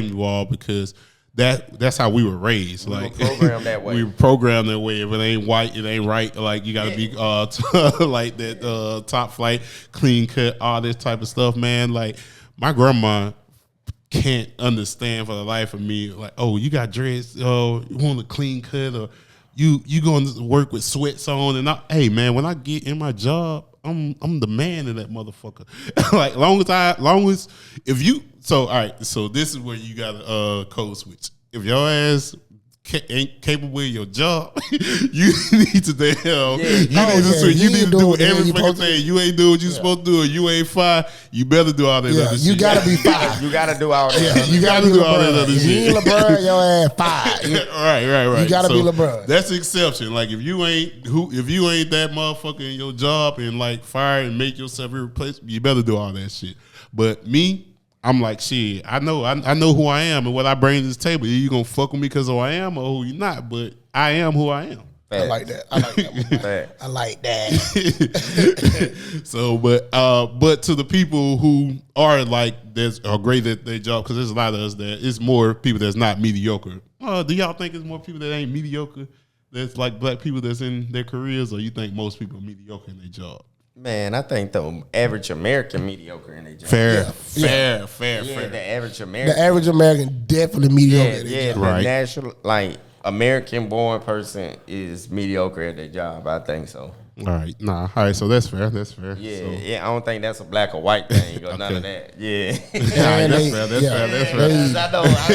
you all, because that's how we were raised. We were programmed that way. We were programmed that way. If it ain't white, it ain't right. Like, you got to be like that top flight, clean cut, all this type of stuff, man. Like, my grandma can't understand for the life of me, like, oh, you got dreads, you want a clean cut, or you going to work with sweats on, and hey, man, when I get in my job, I'm the man in that motherfucker. Like, all right, so this is where you got to code switch. If your ass ain't capable of your job, you need to do every fucking thing. You ain't doing what you supposed to do, or you ain't fine. You better do all that other shit. You gotta be fine. You gotta do all that. Yeah, you gotta do all that other shit. You ain't LeBron, your ass fine. Right. You gotta be LeBron. That's the exception. Like, if you ain't that motherfucker in your job and like fire and make yourself irreplaceable, you better do all that shit. But me, I'm like, shit, I know who I am and what I bring to this table. You gonna fuck with me because of who I am or who you not, but I am who I am. I like that. I like that. So, but to the people who are like, are great at their job, because there's a lot of us that it's more people that's not mediocre. Do y'all think it's more people that ain't mediocre that's like black people that's in their careers, or you think most people are mediocre in their job? Man, I think the average American mediocre in their job. Fair. The average American. The average American definitely mediocre. The national, like, American-born person is mediocre at their job. I think so. All right, so that's fair. Yeah, so. I don't think that's a black or white thing or none of that. Yeah. That's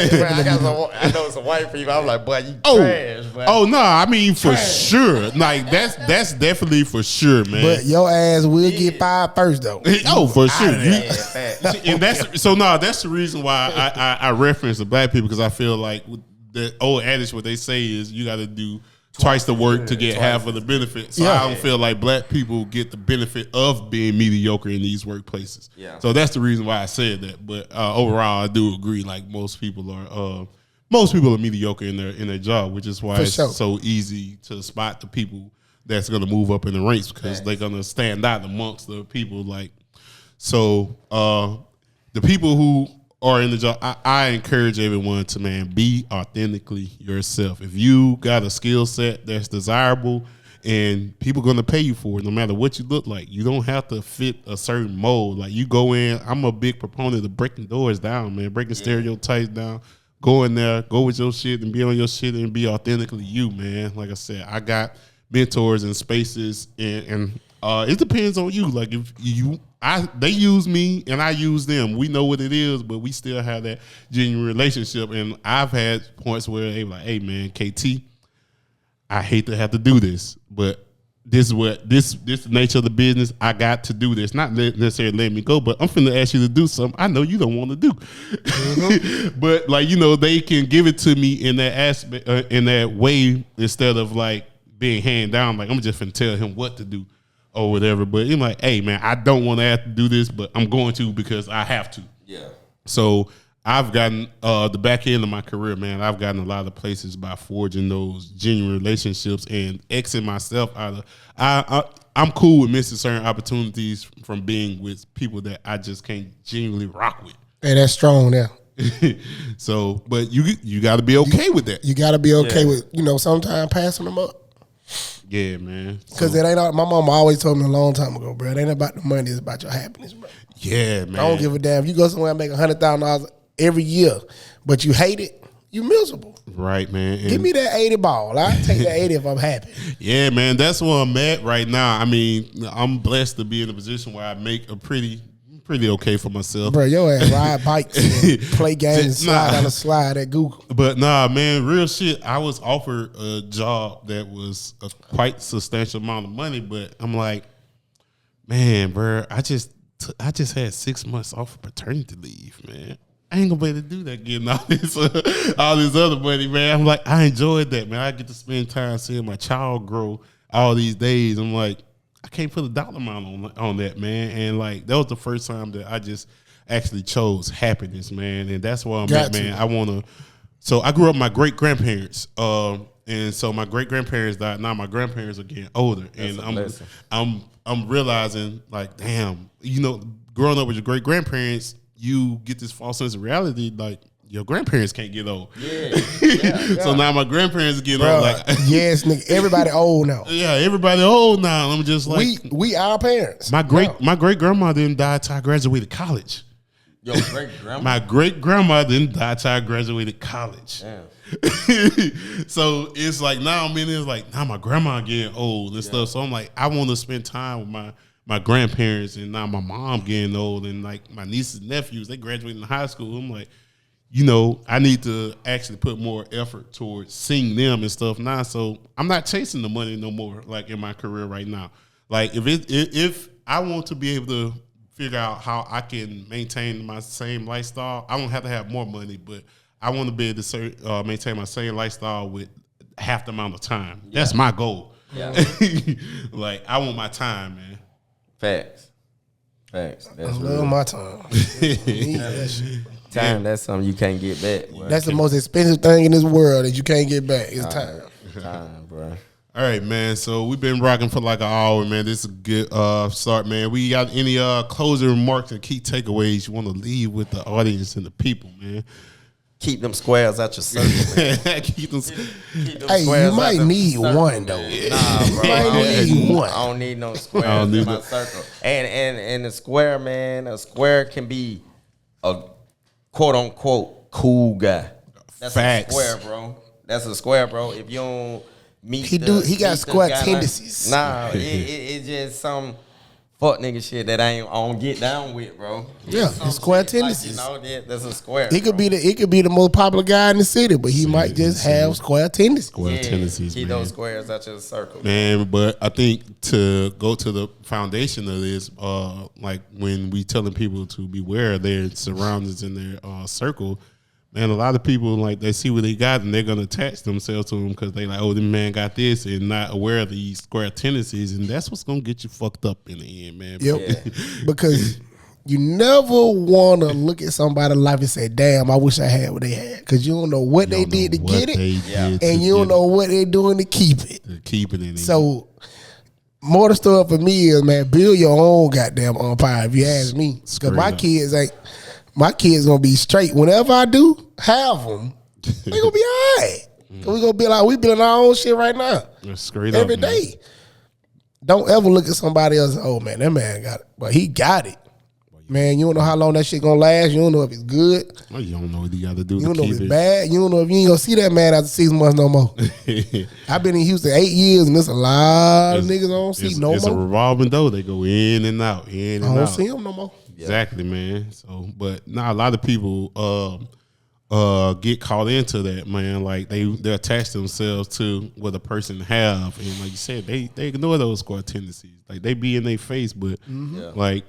fair. I know some white people. I'm like, boy, you trash. Boy. Oh no, I mean for sure. Like, that's definitely for sure, man. But your ass will get fired first, though. Oh, for sure. And that's the reason why I reference the black people, because I feel like the old adage, what they say is you got to do twice the work to get half of the benefit. So I don't feel like black people get the benefit of being mediocre in these workplaces. Yeah. So that's the reason why I said that. But overall, I do agree. Like most people are mediocre in their job, which is why it's so easy to spot the people that's going to move up in the ranks because they're going to stand out amongst the people. Like, so the people who are in the job, I encourage everyone to, man, be authentically yourself. If you got a skill set that's desirable and people going to pay you for it, no matter what you look like, you don't have to fit a certain mold. Like you go in, I'm a big proponent of breaking doors down, man, breaking stereotypes down. Go in there, go with your shit and be on your shit and be authentically you, man. Like I said, I got mentors and spaces and it depends on you. Like if they use me and I use them. We know what it is, but we still have that genuine relationship. And I've had points where they were like, hey man, KT, I hate to have to do this, but this is the nature of the business. I got to do this. Not necessarily let me go, but I'm finna ask you to do something I know you don't want to do. Mm-hmm. But like, they can give it to me in that aspect, in that way, instead of like being hand down. Like I'm just finna tell him what to do or whatever. But you're like, hey man, I don't want to have to do this, but I'm going to because I have to. Yeah. So I've gotten the back end of my career, man. I've gotten a lot of places by forging those genuine relationships and Xing myself out of. I'm cool with missing certain opportunities from being with people that I just can't genuinely rock with. Hey, that's strong there. So, but you got to be okay with that. You got to be okay with sometimes passing them up. Yeah, man. Because it ain't. My mama always told me a long time ago, bro. It ain't about the money; it's about your happiness, bro. Yeah, man. I don't give a damn. If you go somewhere and make $100,000 every year, but you hate it, you miserable. Right, man. And give me that 80 ball. I'll take that 80 if I'm happy. Yeah, man. That's where I'm at right now. I mean, I'm blessed to be in a position where I make a pretty okay for myself. Bro, your ass ride bikes and play games and slide on a slide at Google. But nah, man, real shit. I was offered a job that was a quite substantial amount of money, but I'm like, man, bro, I just had 6 months off of paternity leave, man. I ain't gonna be able to do that getting all this other money, man. I'm like, I enjoyed that, man. I get to spend time seeing my child grow all these days. I'm like, I can't put a dollar amount on that, man. And like that was the first time that I just actually chose happiness, man. And that's where I'm at, man. So I grew up with my great grandparents, and so my great grandparents died. Now my grandparents are getting older, and I'm realizing like, damn, growing up with your great grandparents, you get this false sense of reality, like your grandparents can't get old. Yeah. So now my grandparents are getting old. Like, yes, nigga, everybody old now. Yeah, everybody old now. I'm just like, we our parents. My great grandma didn't die till I graduated college. Your great grandma? My great grandma didn't die till I graduated college. Damn. So it's like now my grandma getting old and stuff. So I'm like, I want to spend time with my grandparents, and now my mom getting old, and like my nieces and nephews, they graduating high school. I'm like, I need to actually put more effort towards seeing them and stuff now. So I'm not chasing the money no more, like in my career right now. Like if I want to be able to figure out how I can maintain my same lifestyle, I don't have to have more money, but I want to be able to maintain my same lifestyle with half the amount of time. Yeah. That's my goal. Yeah. Like I want my time, man. Facts. That's I love my time. Time, that's something you can't get back. Bro. That's the most expensive thing in this world that you can't get back. It's time. Time, bro. All right, man. So we've been rocking for like an hour, man. This is a good start, man. We got any closing remarks and key takeaways you want to leave with the audience and the people, man? Keep them squares out your circle, man. keep them hey, you might need one, though. Nah, bro. I don't need no squares in my circle. And the square, man, a square can be a quote-unquote cool guy. That's Facts. a square, bro. That's a square, bro. If you don't meet he got square tendencies. Nah, it's just some fuck nigga shit that I don't get down with, bro. Yeah, it's square tendencies. Like, that's a square. He could be the most popular guy in the city, but he might just have square tendencies. Square tendencies, keep man. Those squares out your circle, man. But I think to go to the foundation of this, like when we telling people to beware of their surroundings in their circle, And a lot of people, like, they see what they got and they're going to attach themselves to them because they like, oh, this man got this and not aware of these square tendencies. And that's what's going to get you fucked up in the end, man. Yep. Yeah. Because you never want to look at somebody's life and say, damn, I wish I had what they had. Because you don't know what they did to get it. And you don't know what they're doing to keep it. So, more the story for me is, man, build your own goddamn empire, if you ask me. Because my kids gonna be straight. Whenever I do have them, they gonna be all right. We gonna be like, we building our own shit right now. Every day. Don't ever look at somebody else, oh man, that man got it. But he got it. Man, you don't know how long that shit gonna last. You don't know if it's good. Well, you don't know what you got to do. You don't know if it's bad. You don't know if you ain't gonna see that man after 6 months no more. I've been in Houston 8 years, and there's a lot of niggas I don't see no more. It's a revolving door. They go in and out, I don't see them no more. Exactly, man. So, but now a lot of people get caught into that, man. Like they attach themselves to what a person have, and like you said, they ignore those core tendencies. Like they be in their face, but like.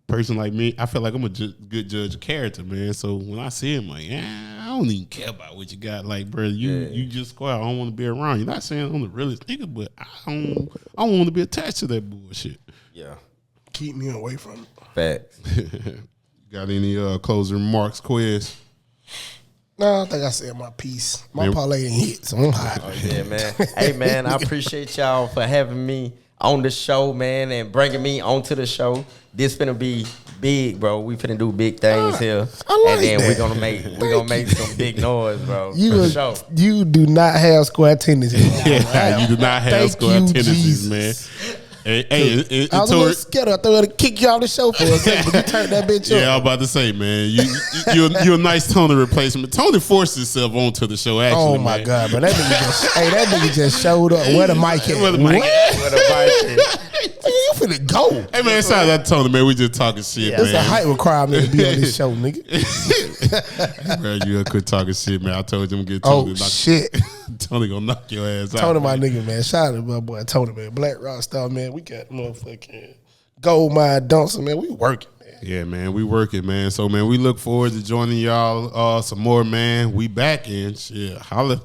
Person like me, I feel like I'm a good judge of character, man. So when I see him, like, I don't even care about what you got. Like, bro, you just square. I don't want to be around. You're not saying I'm the realest nigga, but I don't want to be attached to that bullshit. Yeah, keep me away from it. Facts. Got any closing remarks, Quiz? No, I think I said my piece. My parlay ain't hit, so I'm hot. Oh yeah, man. Hey, man, I appreciate y'all for having me on the show, man, and bringing me onto the show. This finna be big, bro. We finna do big things here, like and then that. we're gonna make some big noise, bro. You do not have square tendencies. You do not have square tendencies, man. Hey, I was a little scared. I thought I'd kick you off the show for a second, but you turned that bitch up. Yeah, I was about to say, man, you're a nice Tony replacement. Tony forced himself onto the show. Actually, oh my god, but that nigga just showed up. Where the mic at? Where the mic at? You finna go. Hey man, shout out to Tony, man. We just talking shit, man. It's a height requirement to be on this show, nigga. Bro, you gotta quit talking shit, man. I told you I'm gonna get Tony. Shit. Tony gonna knock your ass out. Tony, my nigga, man. Shout out to my boy Tony, man. Black Rock Star, man. We got motherfucking gold mine dunks, man. We working, man. Yeah, man. We working, man. So, man, we look forward to joining y'all some more, man. We back in. Shit, holla.